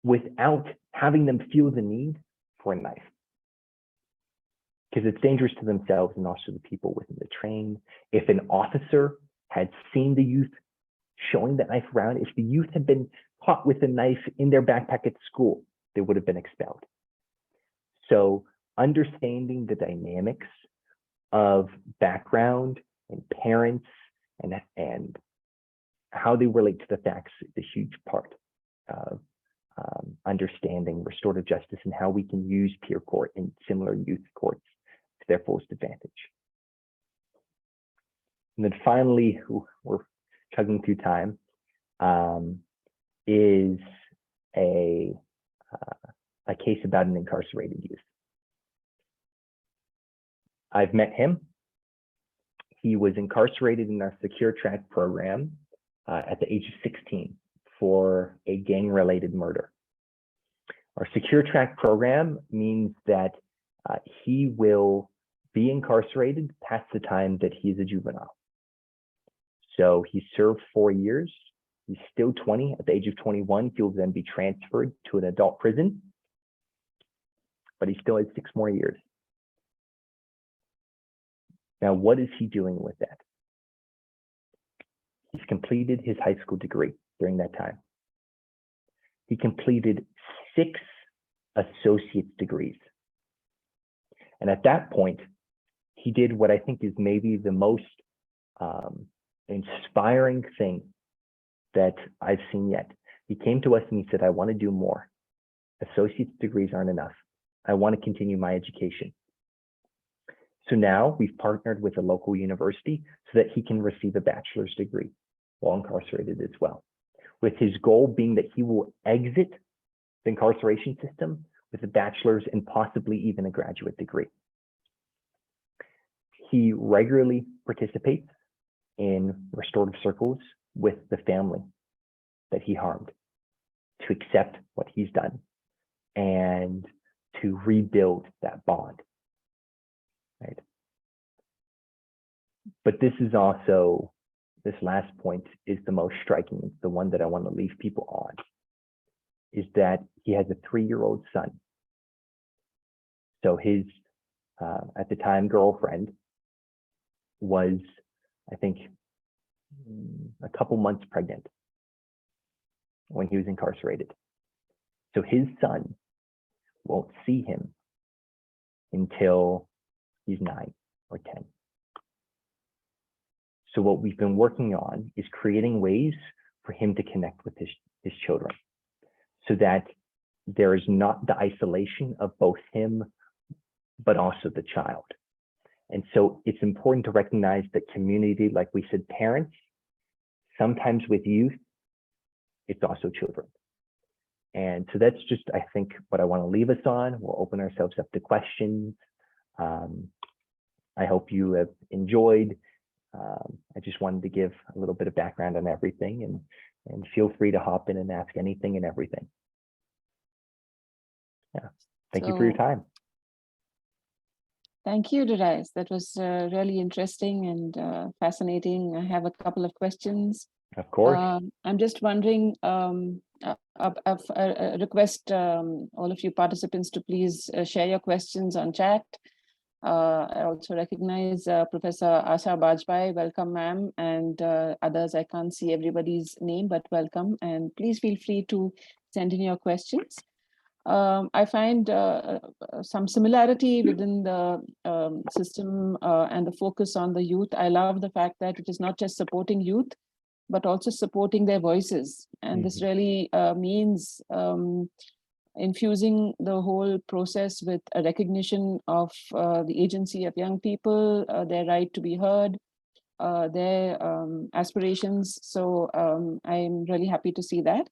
without having them feel the need for a knife? Because it's dangerous to themselves and also the people within the train. If an officer had seen the youth showing that knife around, if the youth had been caught with a knife in their backpack at school, they would have been expelled. So understanding the dynamics of background and parents and how they relate to the facts is a huge part of understanding restorative justice and how we can use peer court and similar youth courts to their fullest advantage. And then finally, we're chugging through time, is a case about an incarcerated youth. I've met him. He was incarcerated in our secure track program at the age of 16 for a gang-related murder. Our secure track program means that he will be incarcerated past the time that he is a juvenile. So he served 4 years. He's still 20. At the age of 21, he'll then be transferred to an adult prison, but he still has 6 more years. Now, what is he doing with that? He's completed his high school degree during that time. He completed 6 associate's degrees. And at that point, he did what I think is maybe the most inspiring thing that I've seen yet. He came to us and he said, I want to do more. Associate's degrees aren't enough. I want to continue my education. So now we've partnered with a local university so that he can receive a bachelor's degree while incarcerated as well, with his goal being that he will exit the incarceration system with a bachelor's and possibly even a graduate degree. He regularly participates in restorative circles with the family that he harmed to accept what he's done and to rebuild that bond. Right. But this is also, this last point is the most striking. It's the one that I want to leave people on, is that he has a 3-year-old son. So his, at the time, girlfriend was, I think, a couple months pregnant when he was incarcerated. So his son won't see him until he's 9 or 10. So what we've been working on is creating ways for him to connect with his children so that there is not the isolation of both him, but also the child. And so it's important to recognize that community, like we said, parents, sometimes with youth, it's also children. And so that's just, I think, what I want to leave us on. We'll open ourselves up to questions. I hope you have enjoyed I just wanted to give a little bit of background on everything, and feel free to hop in and ask anything and everything. Yeah, thank you for your time. Thank you, Darius. That was really interesting and fascinating. I have a couple of questions. Of course. I'm just wondering, request all of you participants to please share your questions on chat. I also recognize Professor Asha Bajpai. Welcome, ma'am, and others. I can't see everybody's name, but welcome. And please feel free to send in your questions. I find some similarity within the system and the focus on the youth. I love the fact that it is not just supporting youth, but also supporting their voices. And this really means infusing the whole process with a recognition of the agency of young people, their right to be heard, their aspirations. So I'm really happy to see that.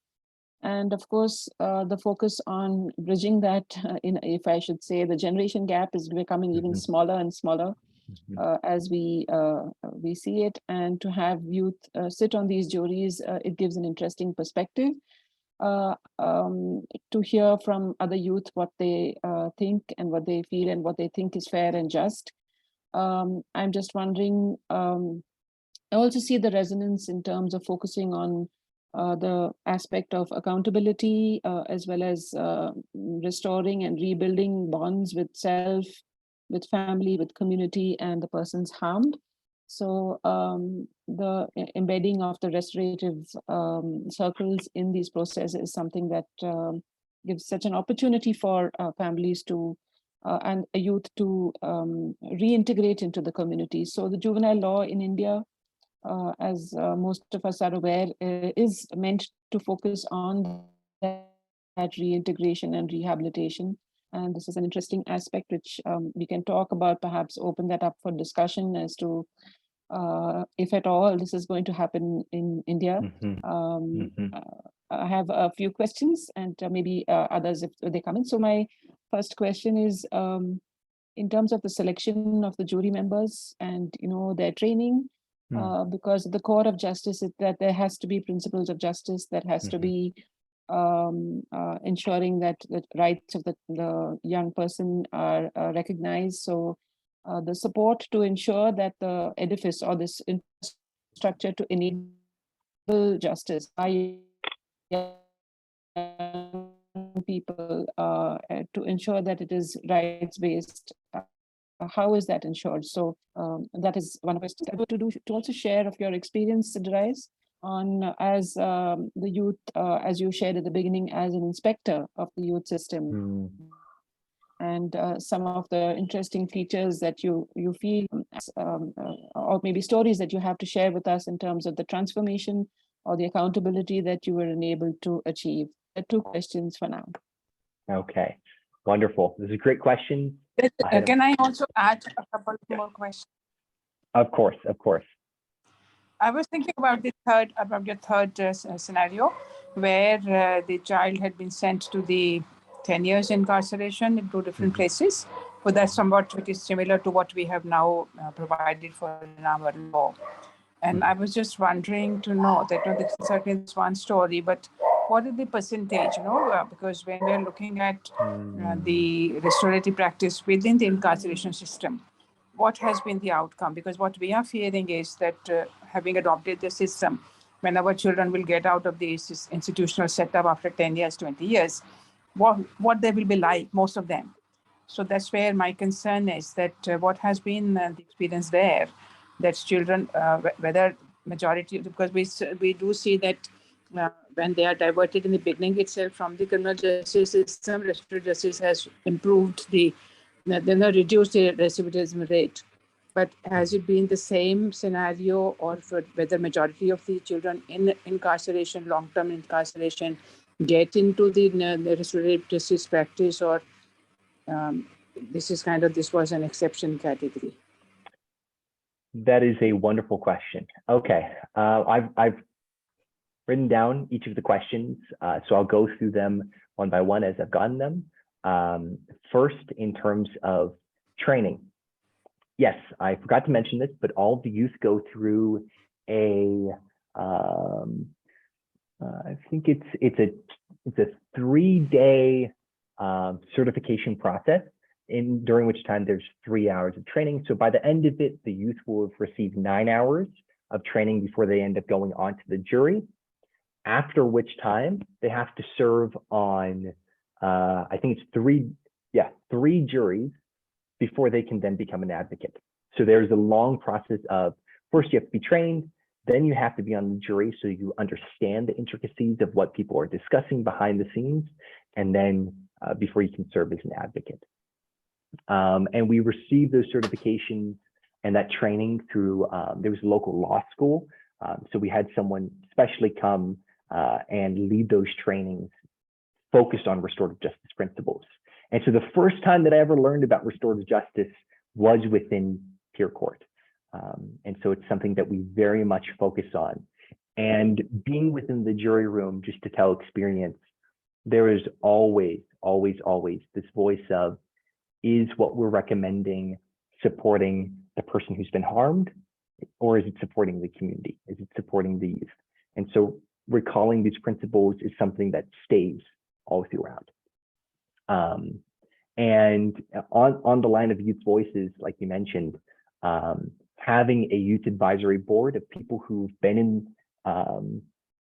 And of course, the focus on bridging that, if I should say, the generation gap is becoming even smaller and smaller as we see it. And to have youth sit on these juries, it gives an interesting perspective to hear from other youth what they think and what they feel and what they think is fair and just. I'm just wondering, I also see the resonance in terms of focusing on the aspect of accountability, as well as restoring and rebuilding bonds with self, with family, with community, and the persons harmed. So the embedding of the restorative circles in these processes is something that gives such an opportunity for families to and youth to reintegrate into the community. So the juvenile law in India, as most of us are aware, is meant to focus on that reintegration and rehabilitation. And this is an interesting aspect which we can talk about, perhaps open that up for discussion as to if at all this is going to happen in India. I have a few questions and maybe others if they come in. So my first question is, in terms of the selection of the jury members and their training, because the core of justice is that there has to be principles of justice, that has to be ensuring that the rights of the young person are recognized. So the support to ensure that the edifice or this infrastructure to enable justice by young people to ensure that it is rights-based. How is that ensured? So that is one question. I would to also share of your experience, Darius, on as the youth, as you shared at the beginning, as an inspector of the youth system, and some of the interesting features that you feel, or maybe stories that you have to share with us in terms of the transformation or the accountability that you were enabled to achieve. Two questions for now. Okay, wonderful. This is a great question. Can I also add a couple more questions? Of course, of course. I was thinking about your third scenario, where the child had been sent to the 10 years incarceration in two different places. But that's somewhat which is similar to what we have now provided for in our law. And I was just wondering to know that this is certainly one story, but what is the percentage, because when we're looking at the restorative practice within the incarceration system, what has been the outcome? Because what we are fearing is that having adopted the system, when our children will get out of the institutional setup after 10 years, 20 years, what they will be like, most of them. So that's where my concern is that what has been the experience there, that children, whether majority, because we do see that when they are diverted in the beginning itself from the criminal justice system, restorative justice has improved reduced the recidivism rate. But has it been the same scenario, or for whether majority of the children in incarceration, long-term incarceration, get into the restorative justice practice, or this was an exception category? That is a wonderful question. Okay, I've written down each of the questions, so I'll go through them one by one as I've gotten them. First, in terms of training. Yes, I forgot to mention this, but all of the youth go through a, I think it's a 3-day certification process, during which time there's 3 hours of training. So by the end of it, the youth will have received 9 hours of training before they end up going on to the jury. After which time they have to serve on, I think it's 3 juries before they can then become an advocate. So there's a long process of, first you have to be trained, then you have to be on the jury so you understand the intricacies of what people are discussing behind the scenes, and then before you can serve as an advocate. And we received those certifications and that training through, there was a local law school. So we had someone specially come and lead those trainings focused on restorative justice principles. And so the first time that I ever learned about restorative justice was within peer court. And so it's something that we very much focus on. And being within the jury room, just to tell experience, there is always this voice of, is what we're recommending supporting the person who's been harmed, or is it supporting the community? Is it supporting the youth? And so recalling these principles is something that stays all throughout. And on the line of youth voices, like you mentioned, having a youth advisory board of people who've been in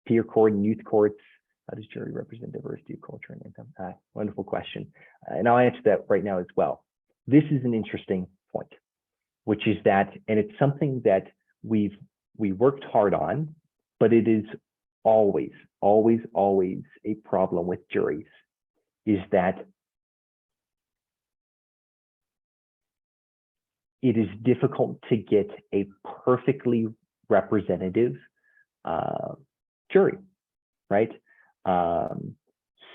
peer court and youth courts. How does jury represent diversity of culture and income? Wonderful question. And I'll answer that right now as well. This is an interesting point, which is that, and it's something that we worked hard on, but it is always a problem with juries, is that it is difficult to get a perfectly representative jury, right?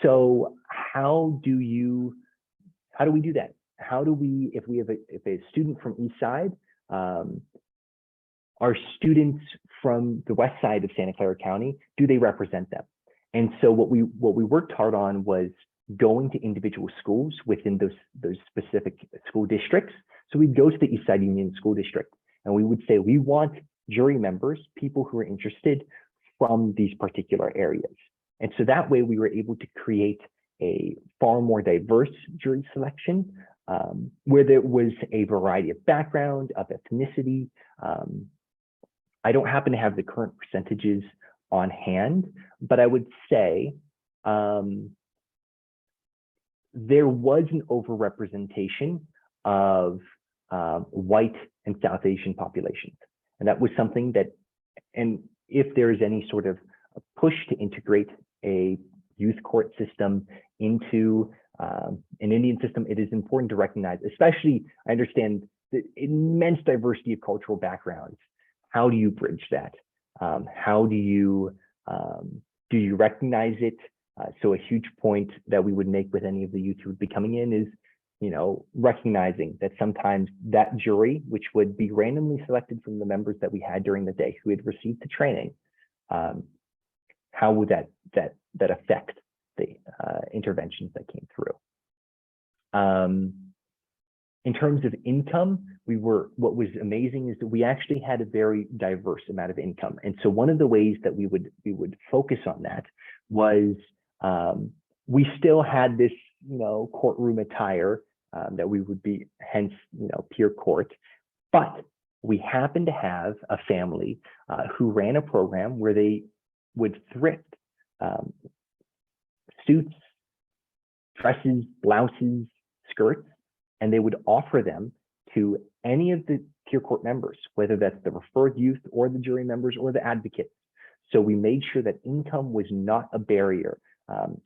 So how do we do that? How do we, if we have a student from East Side, our students from the West Side of Santa Clara County, do they represent them? And so what we worked hard on was going to individual schools within those specific school districts. So we'd go to the East Side Union School District and we would say, we want jury members, people who are interested from these particular areas. And so that way we were able to create a far more diverse jury selection, where there was a variety of background, of ethnicity. I don't happen to have the current percentages on hand, but I would say there was an overrepresentation of white and South Asian populations. And that was something that, and if there is any sort of push to integrate a youth court system into an Indian system, it is important to recognize, especially, I understand the immense diversity of cultural backgrounds. How do you bridge that? How do you recognize it? So a huge point that we would make with any of the youth who would be coming in is, recognizing that sometimes that jury, which would be randomly selected from the members that we had during the day who had received the training, how would that affect the interventions that came through? In terms of income, what was amazing is that we actually had a very diverse amount of income. And so one of the ways that we would focus on that was we still had this, courtroom attire that we would be, hence, peer court, but we happened to have a family who ran a program where they would thrift suits, dresses, blouses, skirts, and they would offer them to any of the peer court members, whether that's the referred youth or the jury members or the advocates. So we made sure that income was not a barrier.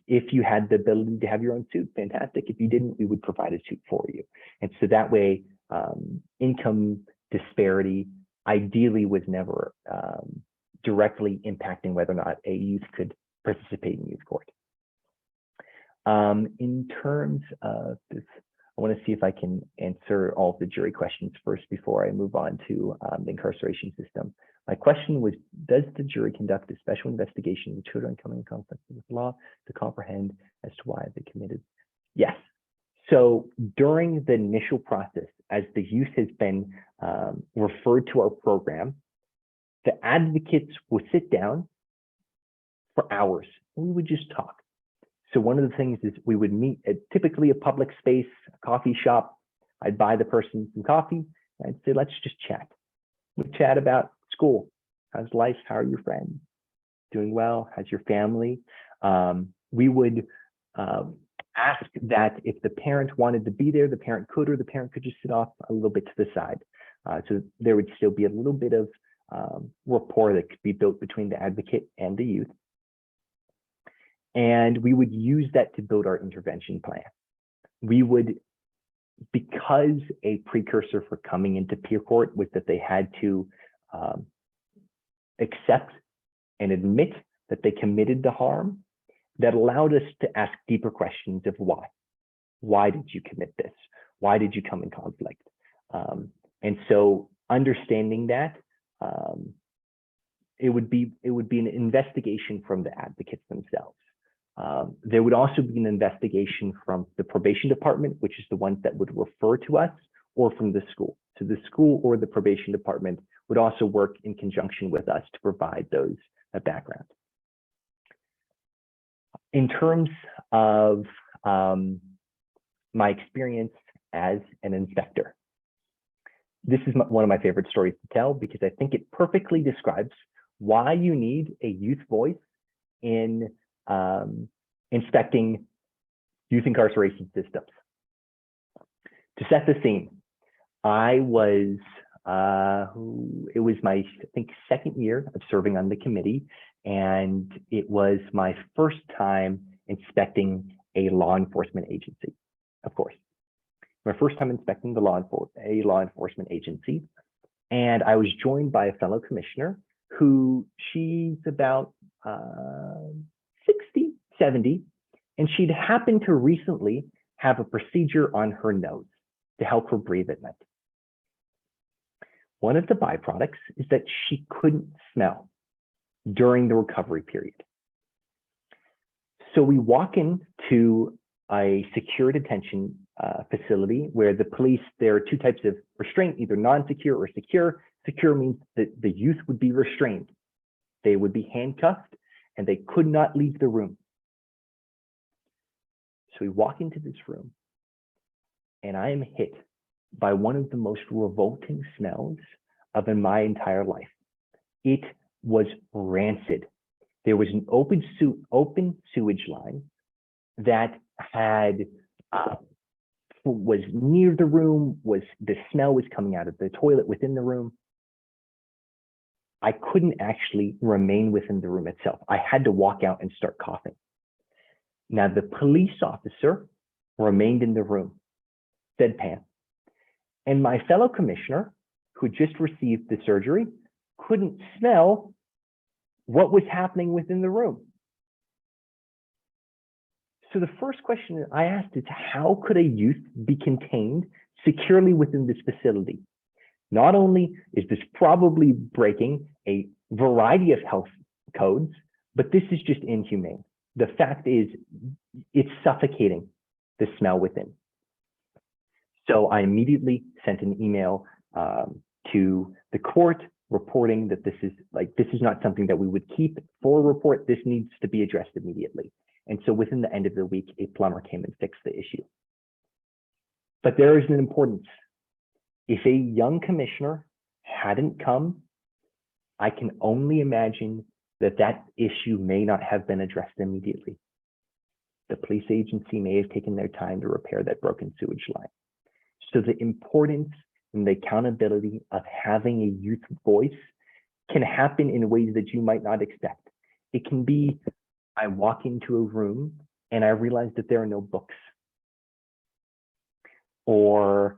If you had the ability to have your own suit, fantastic. If you didn't, we would provide a suit for you. And so that way, income disparity ideally was never directly impacting whether or not a youth could participate in youth court. In terms of this, I want to see if I can answer all of the jury questions first before I move on to the incarceration system. My question was, does the jury conduct a special investigation into children coming in conflict with law to comprehend as to why they committed? Yes. So during the initial process, as the youth has been referred to our program, the advocates would sit down for hours and we would just talk. So one of the things is we would meet at typically a public space, a coffee shop. I'd buy the person some coffee. I'd say, let's just chat. We'd chat about school. How's life? How are your friends? Doing well? How's your family? We would ask that if the parent wanted to be there, the parent could, or the parent could just sit off a little bit to the side. So there would still be a little bit of rapport that could be built between the advocate and the youth. And we would use that to build our intervention plan. We would, because a precursor for coming into peer court was that they had to accept and admit that they committed the harm, that allowed us to ask deeper questions of why. Why did you commit this? Why did you come in conflict? And so understanding that, it would be an investigation from the advocates themselves. There would also be an investigation from the probation department, which is the ones that would refer to us, or from the school. So the school or the probation department would also work in conjunction with us to provide those background. In terms of my experience as an inspector, this is one of my favorite stories to tell because I think it perfectly describes why you need a youth voice in inspecting youth incarceration systems. To set the scene, I was, it was my, I think, second year of serving on the committee, and it was my first time inspecting a law enforcement agency, of course. My first time inspecting a law enforcement agency, and I was joined by a fellow commissioner who she's about 60, 70, and she'd happened to recently have a procedure on her nose to help her breathe at night. One of the byproducts is that she couldn't smell during the recovery period. So we walk into a secure detention facility where the police, there are two types of restraint, either non-secure or secure. Secure means that the youth would be restrained. They would be handcuffed and they could not leave the room. So we walk into this room and I am hit by one of the most revolting smells of in my entire life. It was rancid. There was an open sewage line that had was near the room, the smell was coming out of the toilet within the room. I couldn't actually remain within the room itself. I had to walk out and start coughing. Now, the police officer remained in the room, deadpan. And my fellow commissioner, who just received the surgery, couldn't smell what was happening within the room. So the first question I asked is, how could a youth be contained securely within this facility? Not only is this probably breaking a variety of health codes, but this is just inhumane. The fact is, it's suffocating the smell within. So I immediately sent an email to the court reporting that this is not something that we would keep for a report. This needs to be addressed immediately. And so within the end of the week, a plumber came and fixed the issue. But there is an importance. If a young commissioner hadn't come, I can only imagine that that issue may not have been addressed immediately. The police agency may have taken their time to repair that broken sewage line. So the importance and the accountability of having a youth voice can happen in ways that you might not expect. It can be, I walk into a room and I realize that there are no books. Or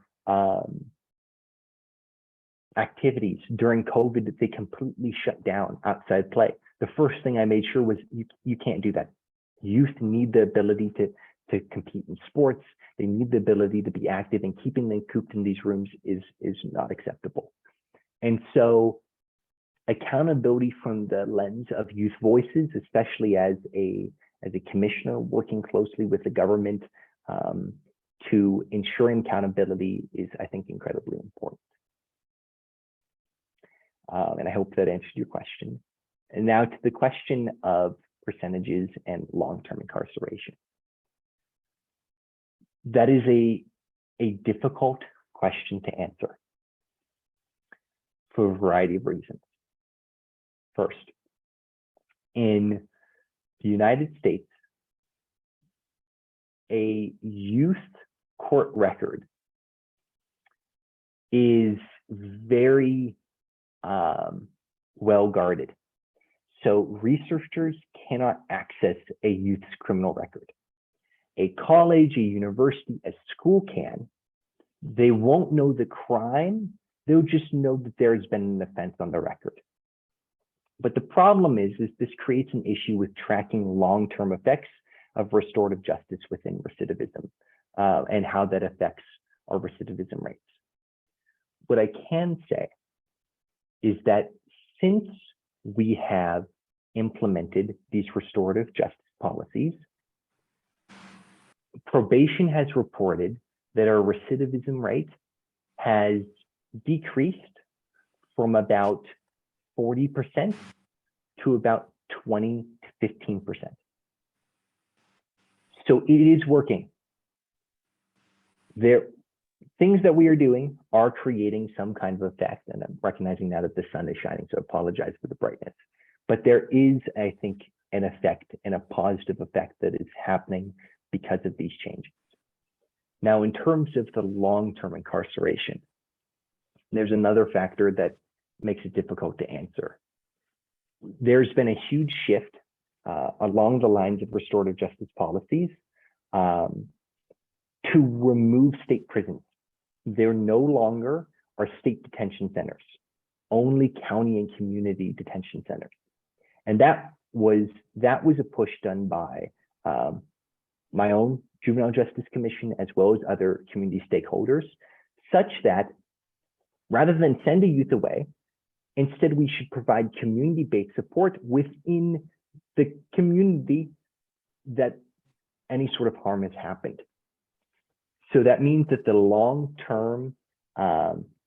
activities during COVID that they completely shut down outside play. The first thing I made sure was you can't do that. Youth need the ability to compete in sports. They need the ability to be active, and keeping them cooped in these rooms is not acceptable. And so accountability from the lens of youth voices, especially as a commissioner working closely with the government, to ensuring accountability is, I think, incredibly important. And I hope that answered your question. And now to the question of percentages and long-term incarceration. That is a difficult question to answer for a variety of reasons. First, in the United States, a youth court record is very well guarded. So researchers cannot access a youth's criminal record. A college, a university, a school can. They won't know the crime. They'll just know that there's been an offense on the record. But the problem is this creates an issue with tracking long-term effects of restorative justice within recidivism and how that affects our recidivism rates. What I can say is that since we have implemented these restorative justice policies, probation has reported that our recidivism rate has decreased from about 40% to about 20 to 15%. So it is working. Things that we are doing are creating some kind of effect, and I'm recognizing now that the sun is shining, so I apologize for the brightness. But there is, I think, an effect and a positive effect that is happening because of these changes. Now, in terms of the long-term incarceration, there's another factor that makes it difficult to answer. There's been a huge shift along the lines of restorative justice policies to remove state prisons. There no longer are state detention centers, only county and community detention centers. And that was a push done by my own Juvenile Justice Commission, as well as other community stakeholders, such that rather than send a youth away, instead we should provide community-based support within the community that any sort of harm has happened. So that means that the long-term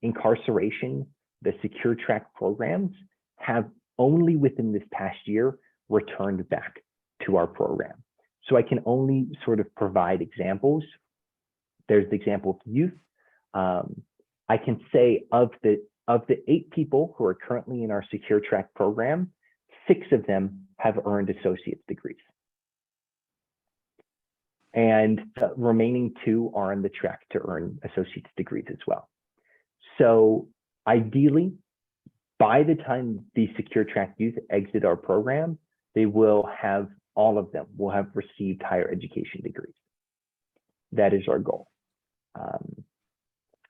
incarceration, the secure track programs have only within this past year returned back to our program. So I can only sort of provide examples. There's the example of youth. I can say of the 8 people who are currently in our secure track program, 6 of them have earned associate's degrees. And the remaining 2 are on the track to earn associate's degrees as well. So ideally, by the time these secure track youth exit our program, they will have, all of them will have received higher education degrees. That is our goal.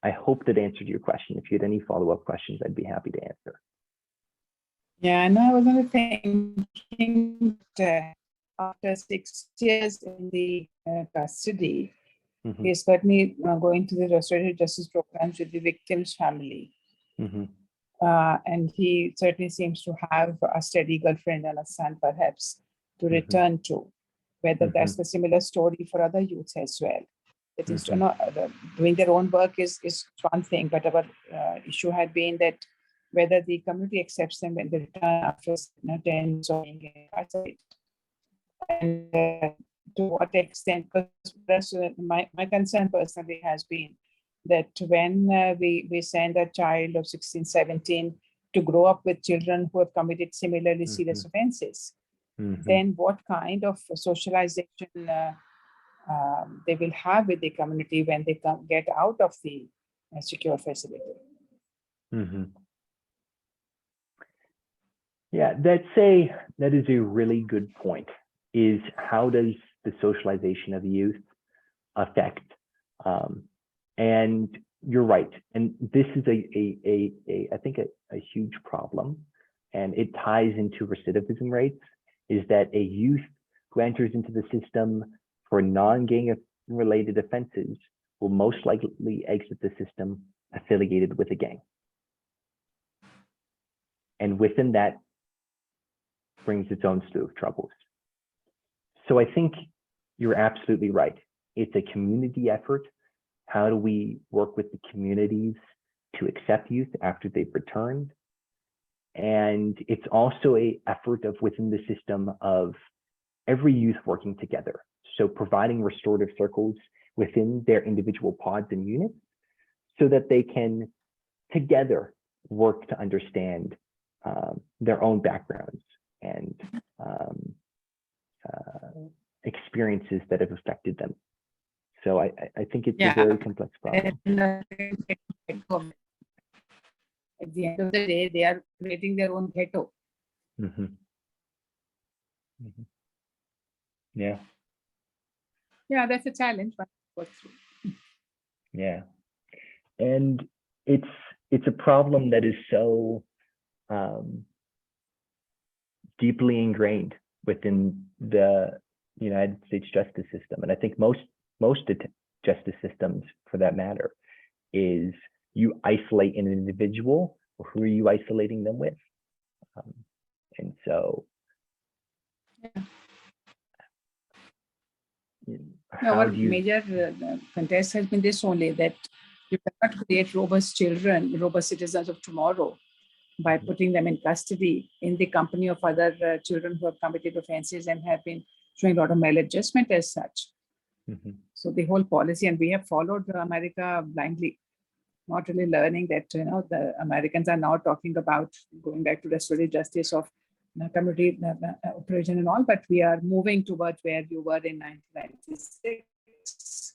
I hope that answered your question. If you had any follow-up questions, I'd be happy to answer. Yeah, I know. I was only thinking that after 6 years in the custody, he's certainly going to the restorative justice programs with the victim's family. And he certainly seems to have a steady girlfriend and a son, perhaps, to return to. Whether that's the similar story for other youths as well. It is doing their own work is one thing, but our issue had been that whether the community accepts them when they return after 10 or being incarcerated. And to what extent, because my concern personally has been that when we send a child of 16, 17 to grow up with children who have committed similarly serious offenses, then what kind of socialization they will have with the community when they get out of the secure facility. Yeah, that is a really good point, is how does the socialization of youth affect? And you're right. And this is I think a huge problem, and it ties into recidivism rates, is that a youth who enters into the system for non-gang related offenses will most likely exit the system affiliated with a gang. And within that brings its own slew of troubles. So I think you're absolutely right. It's a community effort. How do we work with the communities to accept youth after they've returned? And it's also an effort of within the system of every youth working together. So providing restorative circles within their individual pods and units so that they can together work to understand their own backgrounds and experiences that have affected them. So I think it's a very complex problem. At the end of the day, they are creating their own ghetto. Mm-hmm. Mm-hmm. Yeah. Yeah, that's a challenge, but work through. Yeah. And it's a problem that is so deeply ingrained within the United States justice system. And I think most justice systems, for that matter, is you isolate an individual, or who are you isolating them with? And so, Our major contest has been this only, that you cannot create robust children, robust citizens of tomorrow by putting them in custody in the company of other children who have committed offenses and have been showing a lot of maladjustment as such. Mm-hmm. So the whole policy, and we have followed America blindly, not really learning that, the Americans are now talking about going back to restorative justice of community operation and all, but we are moving towards where you were in 1996.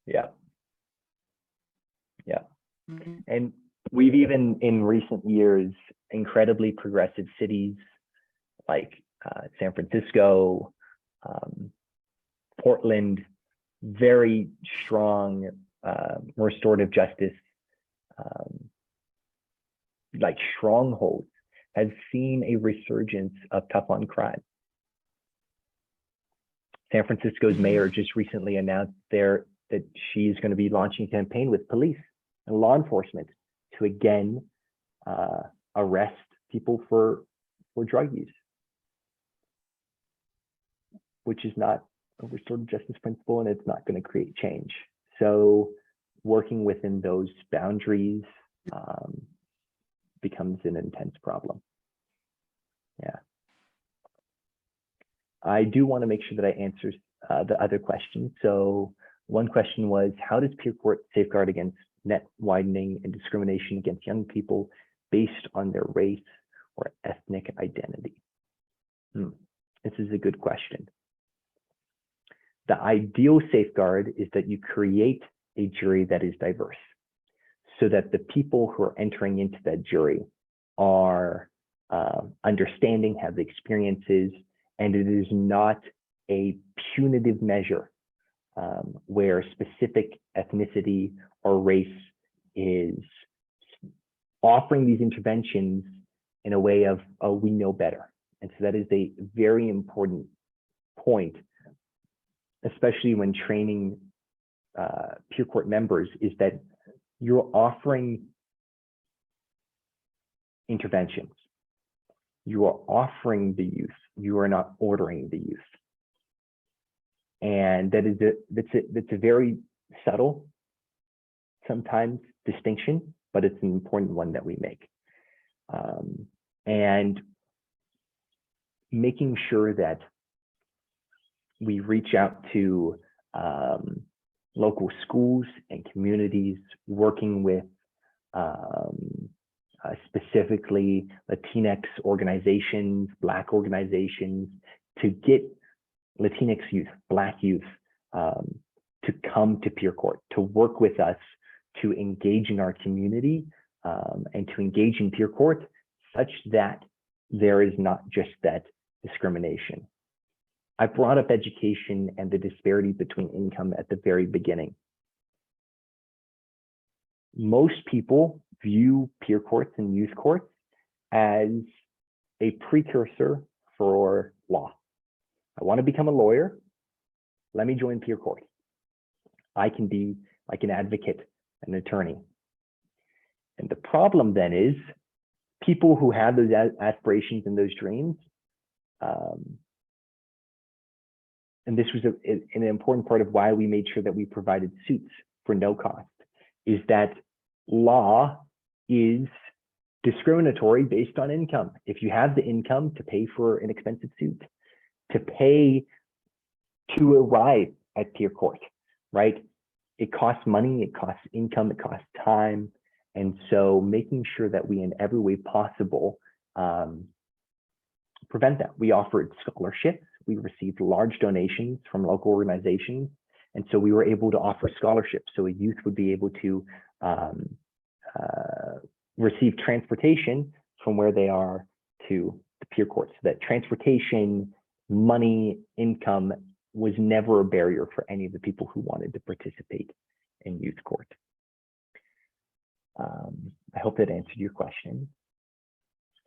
Yeah. Yeah. Mm-hmm. And we've even in recent years, incredibly progressive cities like San Francisco, Portland, very strong restorative justice, like strongholds, has seen a resurgence of tough on crime. San Francisco's mayor just recently announced that she's going to be launching a campaign with police and law enforcement to again arrest people for drug use, which is not a restorative justice principle, and it's not going to create change. So working within those boundaries becomes an intense problem. Yeah. I do want to make sure that I answer the other question. So one question was, how does peer court safeguard against net widening and discrimination against young people based on their race or ethnic identity? This is a good question. The ideal safeguard is that you create a jury that is diverse, so that the people who are entering into that jury are understanding, have the experiences, and it is not a punitive measure where specific ethnicity or race is offering these interventions in a way of, oh, we know better. And so that is a very important point, especially when training peer court members, is that you're offering interventions. You are offering the youth. You are not ordering the youth. And that's a very subtle, sometimes, distinction, but it's an important one that we make. And making sure that we reach out to local schools and communities, working with specifically Latinx organizations, Black organizations, to get Latinx youth, Black youth to come to peer court, to work with us, to engage in our community and to engage in peer court such that there is not just that discrimination. I brought up education and the disparity between income at the very beginning. Most people view peer courts and youth courts as a precursor for law. I want to become a lawyer. Let me join peer court. I can be like an advocate, an attorney. And the problem then is people who have those aspirations and those dreams and this was an important part of why we made sure that we provided suits for no cost, is that law is discriminatory based on income. If you have the income to pay for an expensive suit, to pay to arrive at peer court, right? It costs money, it costs income, it costs time. And so making sure that we in every way possible prevent that. We offered scholarships. We received large donations from local organizations. And so we were able to offer scholarships. So a youth would be able to receive transportation from where they are to the peer court. So that transportation, money, income was never a barrier for any of the people who wanted to participate in youth court. I hope that answered your question.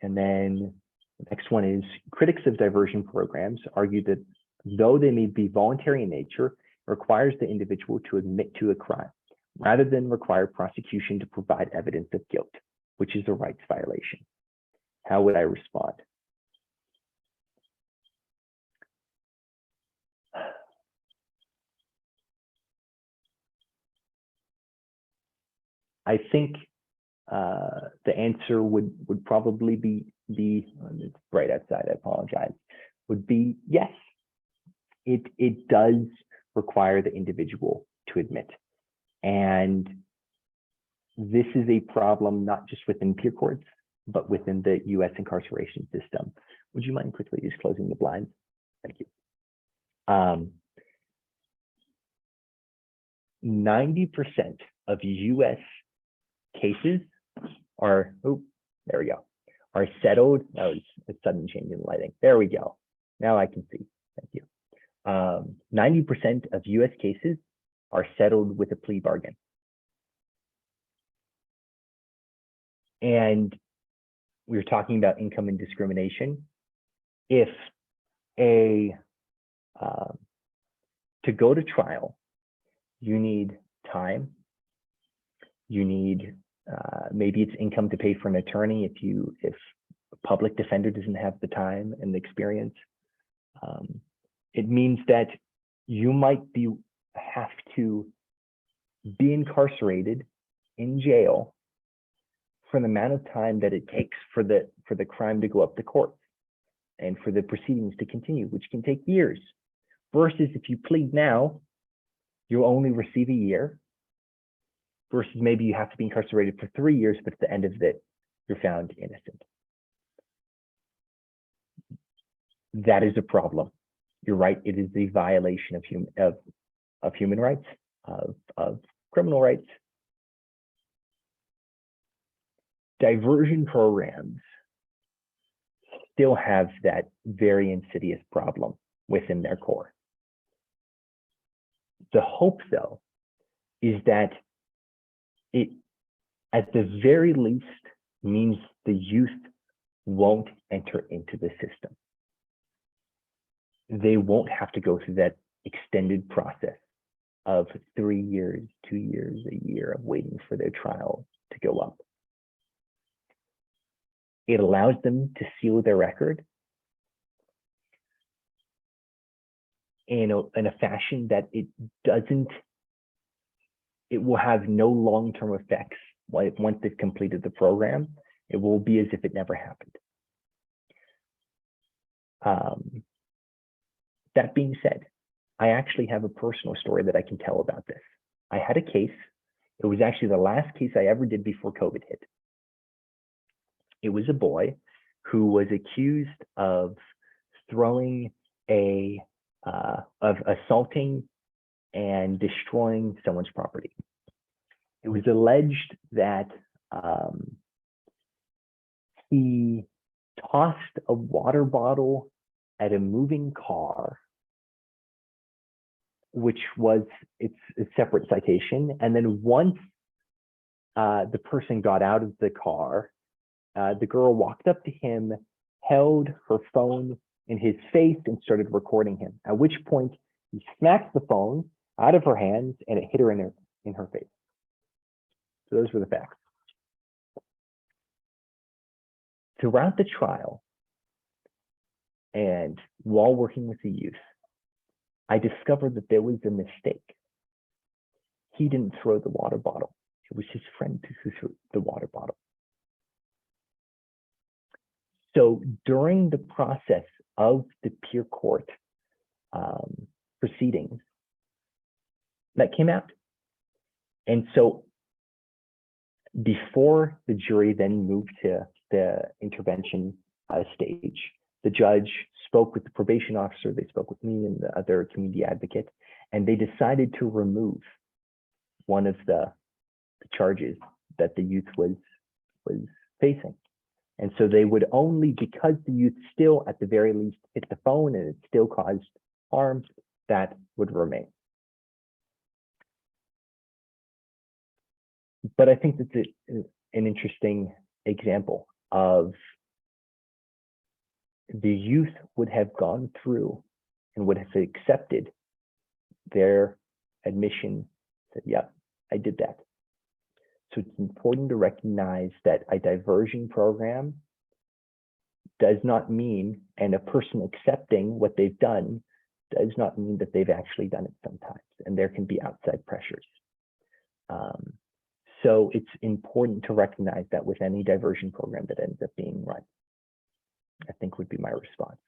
And then the next one is, critics of diversion programs argue that though they may be voluntary in nature, it requires the individual to admit to a crime, rather than require prosecution to provide evidence of guilt, which is a rights violation. How would I respond? I think the answer would probably be it's right outside, I apologize, would be yes. It does require the individual to admit. And this is a problem not just within peer courts, but within the US incarceration system. Would you mind quickly just closing the blinds? Thank you. 90% of US cases are, oh, there we go, are settled. That was a sudden change in lighting. There we go. Now I can see. Thank you. 90% of US cases are settled with a plea bargain. And we were talking about income and discrimination. If to go to trial, you need time, you need maybe it's income to pay for an attorney if a public defender doesn't have the time and the experience. It means that you might have to be incarcerated in jail for the amount of time that it takes for the crime to go up to court and for the proceedings to continue, which can take years. Versus if you plead now, you'll only receive a year. Versus maybe you have to be incarcerated for 3 years, but at the end of it, you're found innocent. That is a problem. You're right. It is a violation of human rights, of criminal rights. Diversion programs still have that very insidious problem within their core. The hope, though, is that it, at the very least, means the youth won't enter into the system. They won't have to go through that extended process of 3 years, 2 years, a year of waiting for their trial to go up. It allows them to seal their record in a fashion that it will have no long-term effects once they've completed the program. It will be as if it never happened. That being said, I actually have a personal story that I can tell about this. I had a case. It was actually the last case I ever did before COVID hit. It was a boy who was accused of throwing of assaulting and destroying someone's property. It was alleged that he tossed a water bottle at a moving car, which was it's a separate citation. And then once the person got out of the car, the girl walked up to him, held her phone in his face and started recording him, at which point he smacked the phone out of her hands and it hit her in her face. So those were the facts. Throughout the trial and while working with the youth, I discovered that there was a mistake. He didn't throw the water bottle. It was his friend who threw the water bottle. So during the process of the peer court proceedings, that came out. And so before the jury then moved to the intervention stage, the judge spoke with the probation officer, they spoke with me and the other community advocate, and they decided to remove one of the charges that the youth was facing. And so they would only, because the youth still at the very least hit the phone and it still caused harm, that would remain. But I think that's an interesting example of the youth would have gone through and would have accepted their admission, said, yeah, I did that. So it's important to recognize that a diversion program does not mean, and a person accepting what they've done does not mean that they've actually done it sometimes, and there can be outside pressures. So it's important to recognize that with any diversion program that ends up being run, I think would be my response.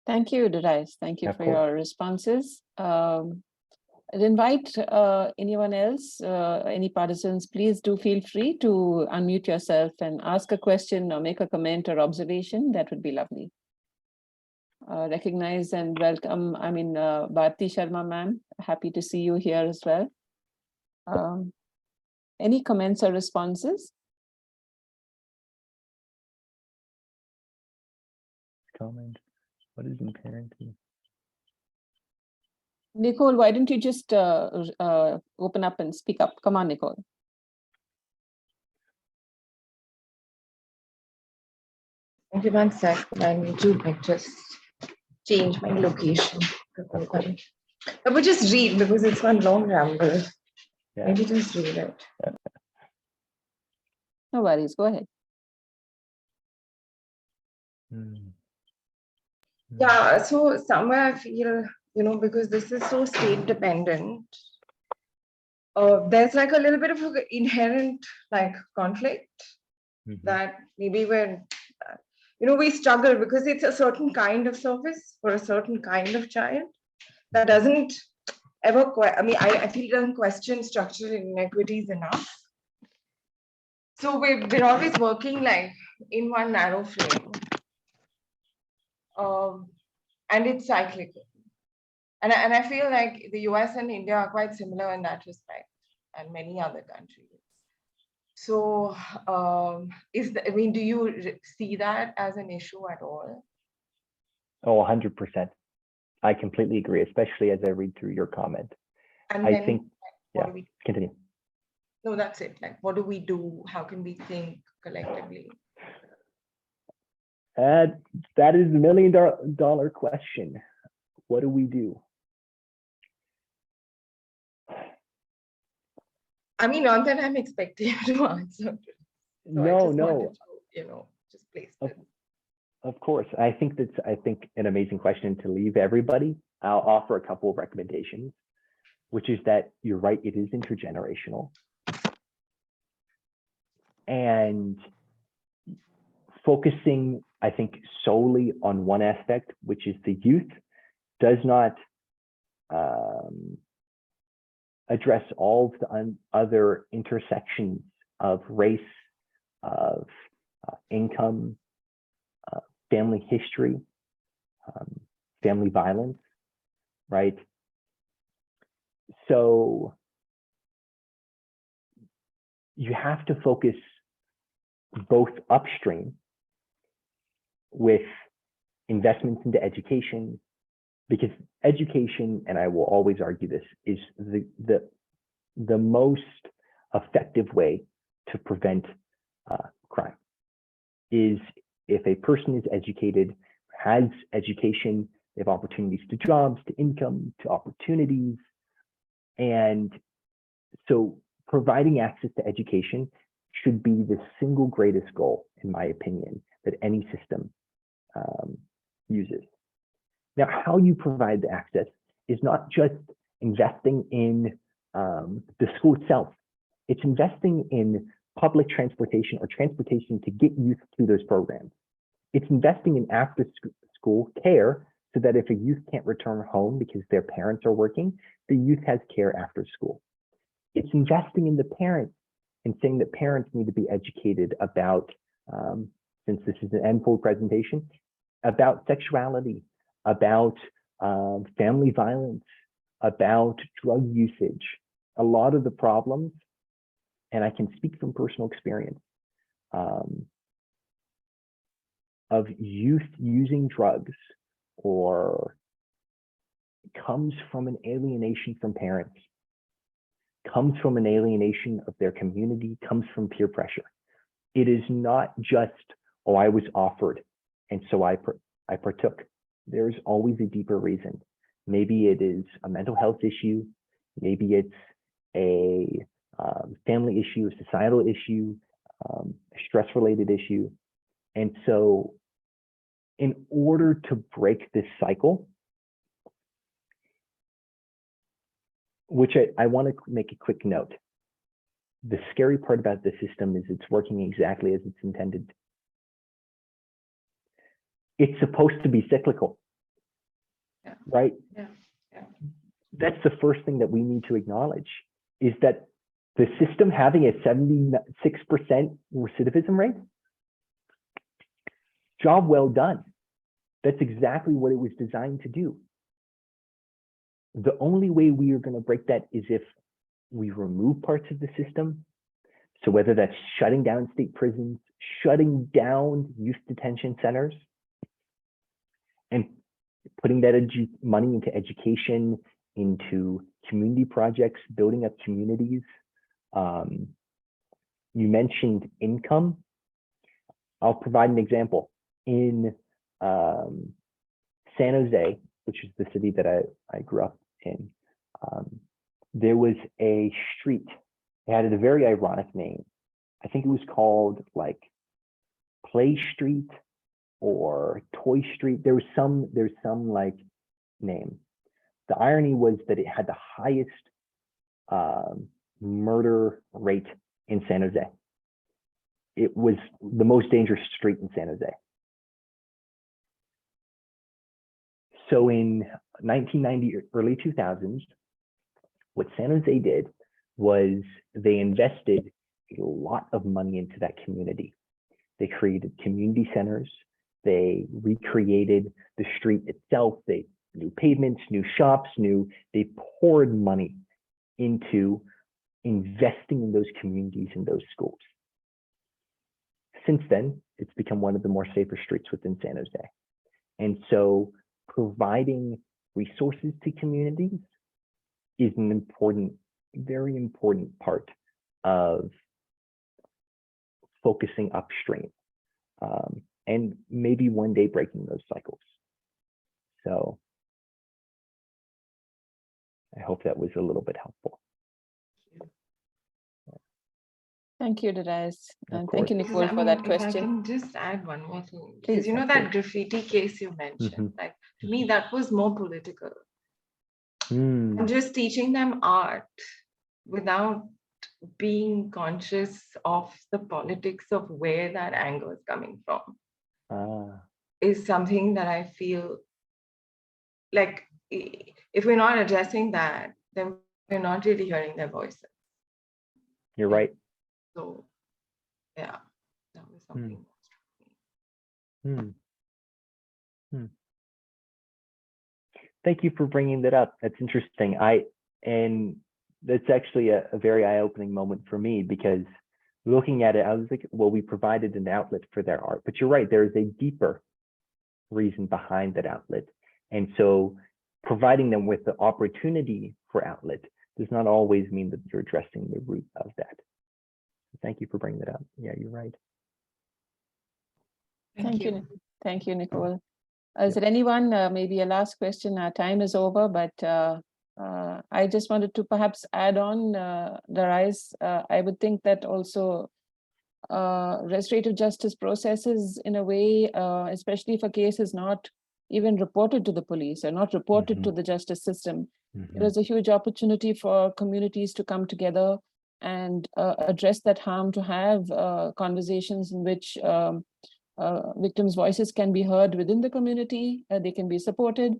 Thank you, Darius. Thank you for your responses. I'd invite anyone else, any participants, please do feel free to unmute yourself and ask a question or make a comment or observation. That would be lovely. Recognize and welcome, Bharti Sharma ma'am, happy to see you here as well. Any comments or responses? Comment, what is in parenting? Nicole, why don't you just open up and speak up? Come on, Nicole. Give me 1 sec. I need to just change my location. I would just read because it's one long ramble. Yeah. Maybe just read it. No worries. Go ahead. Yeah. So somewhere I feel, because this is so state dependent, there's like a little bit of an inherent conflict that maybe when, we struggle because it's a certain kind of service for a certain kind of child that doesn't ever, I feel it doesn't question structural inequities enough. So we've been always working in one narrow frame. And it's cyclical. And I feel like the US and India are quite similar in that respect, and many other countries. So do you see that as an issue at all? Oh, 100%. I completely agree, especially as I read through your comment. And I think, yeah, continue. No, that's it. What do we do? How can we think collectively? That is the $1 million question. What do we do? Not that I'm expecting you to answer. So no. Just place it. Of course. I think that's an amazing question to leave everybody. I'll offer a couple of recommendations, which is that you're right, it is intergenerational. And focusing, I think, solely on one aspect, which is the youth, does not address all of the other intersections of race, of income, family history, family violence, right? So you have to focus both upstream with investments into education, because education, and I will always argue this, is the most effective way to prevent crime. Is if a person is educated, has education, they have opportunities to jobs, to income, to opportunities. And so providing access to education should be the single greatest goal, in my opinion, that any system uses. Now, how you provide the access is not just investing in the school itself. It's investing in public transportation or transportation to get youth to those programs. It's investing in after school care so that if a youth can't return home because their parents are working, the youth has care after school. It's investing in the parents and saying that parents need to be educated about, since this is an Enfold presentation, about sexuality, about family violence, about drug usage. A lot of the problems, and I can speak from personal experience, of youth using drugs or comes from an alienation from parents, comes from an alienation of their community, comes from peer pressure. It is not just, oh, I was offered, and so I partook. There's always a deeper reason. Maybe it is a mental health issue. Maybe it's a family issue, a societal issue, a stress-related issue. And so in order to break this cycle, which I want to make a quick note. The scary part about the system is it's working exactly as it's intended. It's supposed to be cyclical, right? Yeah. That's the first thing that we need to acknowledge, is that the system having a 76% recidivism rate, job well done. That's exactly what it was designed to do. The only way we are going to break that is if we remove parts of the system. So whether that's shutting down state prisons, shutting down youth detention centers, and putting that money into education, into community projects, building up communities. You mentioned income. I'll provide an example. In San Jose, which is the city that I grew up in, there was a street. It had a very ironic name. I think it was called like Play Street or Toy Street. There's some like name. The irony was that it had the highest murder rate in San Jose. It was the most dangerous street in San Jose. So in 1990, early 2000s, what San Jose did was they invested a lot of money into that community. They created community centers. They recreated the street itself. They new pavements, new shops, they poured money into investing in those communities and those schools. Since then, it's become one of the more safer streets within San Jose. And so providing resources to communities is an important, very important part of focusing upstream, and maybe one day breaking those cycles. So I hope that was a little bit helpful. Thank you, Darius. And Of thank you, course. Nicole, for that If question. I can just add one more thing. Please, Because you know of course. that graffiti case you mentioned, Mhm. like to me, that was more political. Mm. And just teaching them art without being conscious of the politics of where that anger is coming from is something that I feel like if we're not addressing that, then we're not really hearing their voices. You're right. So yeah, that was something. Thank you for bringing that up. That's interesting. And that's actually a very eye-opening moment for me, because looking at it, I was like, well, we provided an outlet for their art, but you're right, there is a deeper reason behind that outlet. And so providing them with the opportunity for outlet does not always mean that you're addressing the root of that. Thank you for bringing that up. Yeah, you're right. Thank you. Thank you, Nicole. Is there anyone, maybe a last question? Our time is over, but I just wanted to perhaps add on, Darius. I would think that also restorative justice processes in a way, especially if a case is not even reported to the police or not reported to the justice system, there is a huge opportunity for communities to come together and address that harm, to have conversations in which victims' voices can be heard within the community, they can be supported,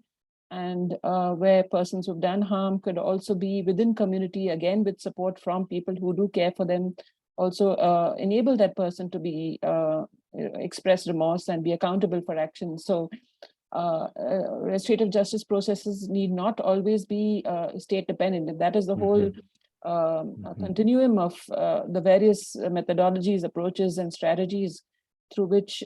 and where persons who've done harm could also be within community, again with support from people who do care for them, also enable that person to be express remorse and be accountable for actions. So restorative justice processes need not always be state dependent, and that is the whole continuum of the various methodologies, approaches, and strategies through which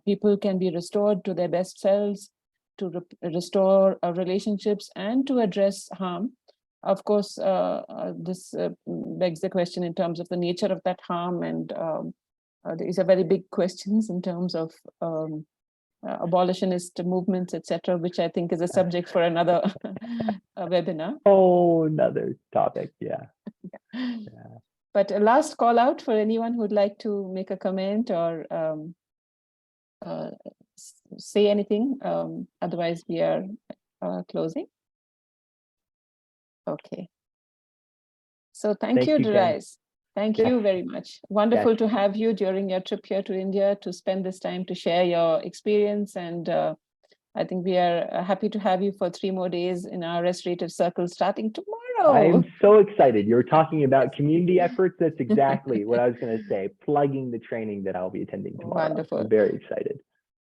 people can be restored to their best selves, to restore relationships, and to address harm. Of course, this begs the question in terms of the nature of that harm, and these are very big questions in terms of abolitionist movements, etc., which I think is a subject for another webinar. Oh, another topic, yeah. But a last call out for anyone who'd like to make a comment or say anything. Otherwise, we are closing. Okay. So thank you, Darius. Thank you very much. Wonderful to have you during your trip here to India to spend this time to share your experience. And I think we are happy to have you for 3 more days in our restorative circle starting tomorrow. I'm so excited. You're talking about community efforts. That's exactly what I was going to say, plugging the training that I'll be attending tomorrow. Wonderful. I'm very excited.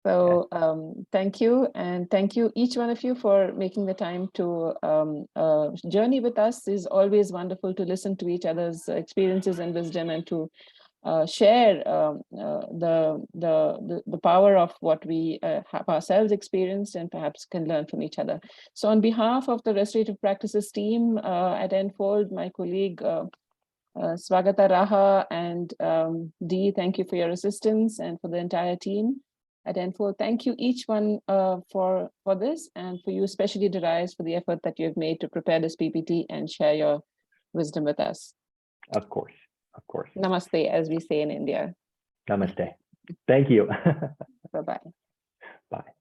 So thank you. And thank you, each one of you, for making the time to journey with us. It's always wonderful to listen to each other's experiences and wisdom, and to share the power of what we have ourselves experienced and perhaps can learn from each other. So on behalf of the Restorative Practices team at Enfold, my colleague Swagata Raha and Dee, thank you for your assistance, and for the entire team at Enfold. Thank you each one for this, and for you especially, Darius, for the effort that you have made to prepare this PPT and share your wisdom with us. Of course, of course. Namaste, as we say in India. Namaste. Thank you. Bye-bye.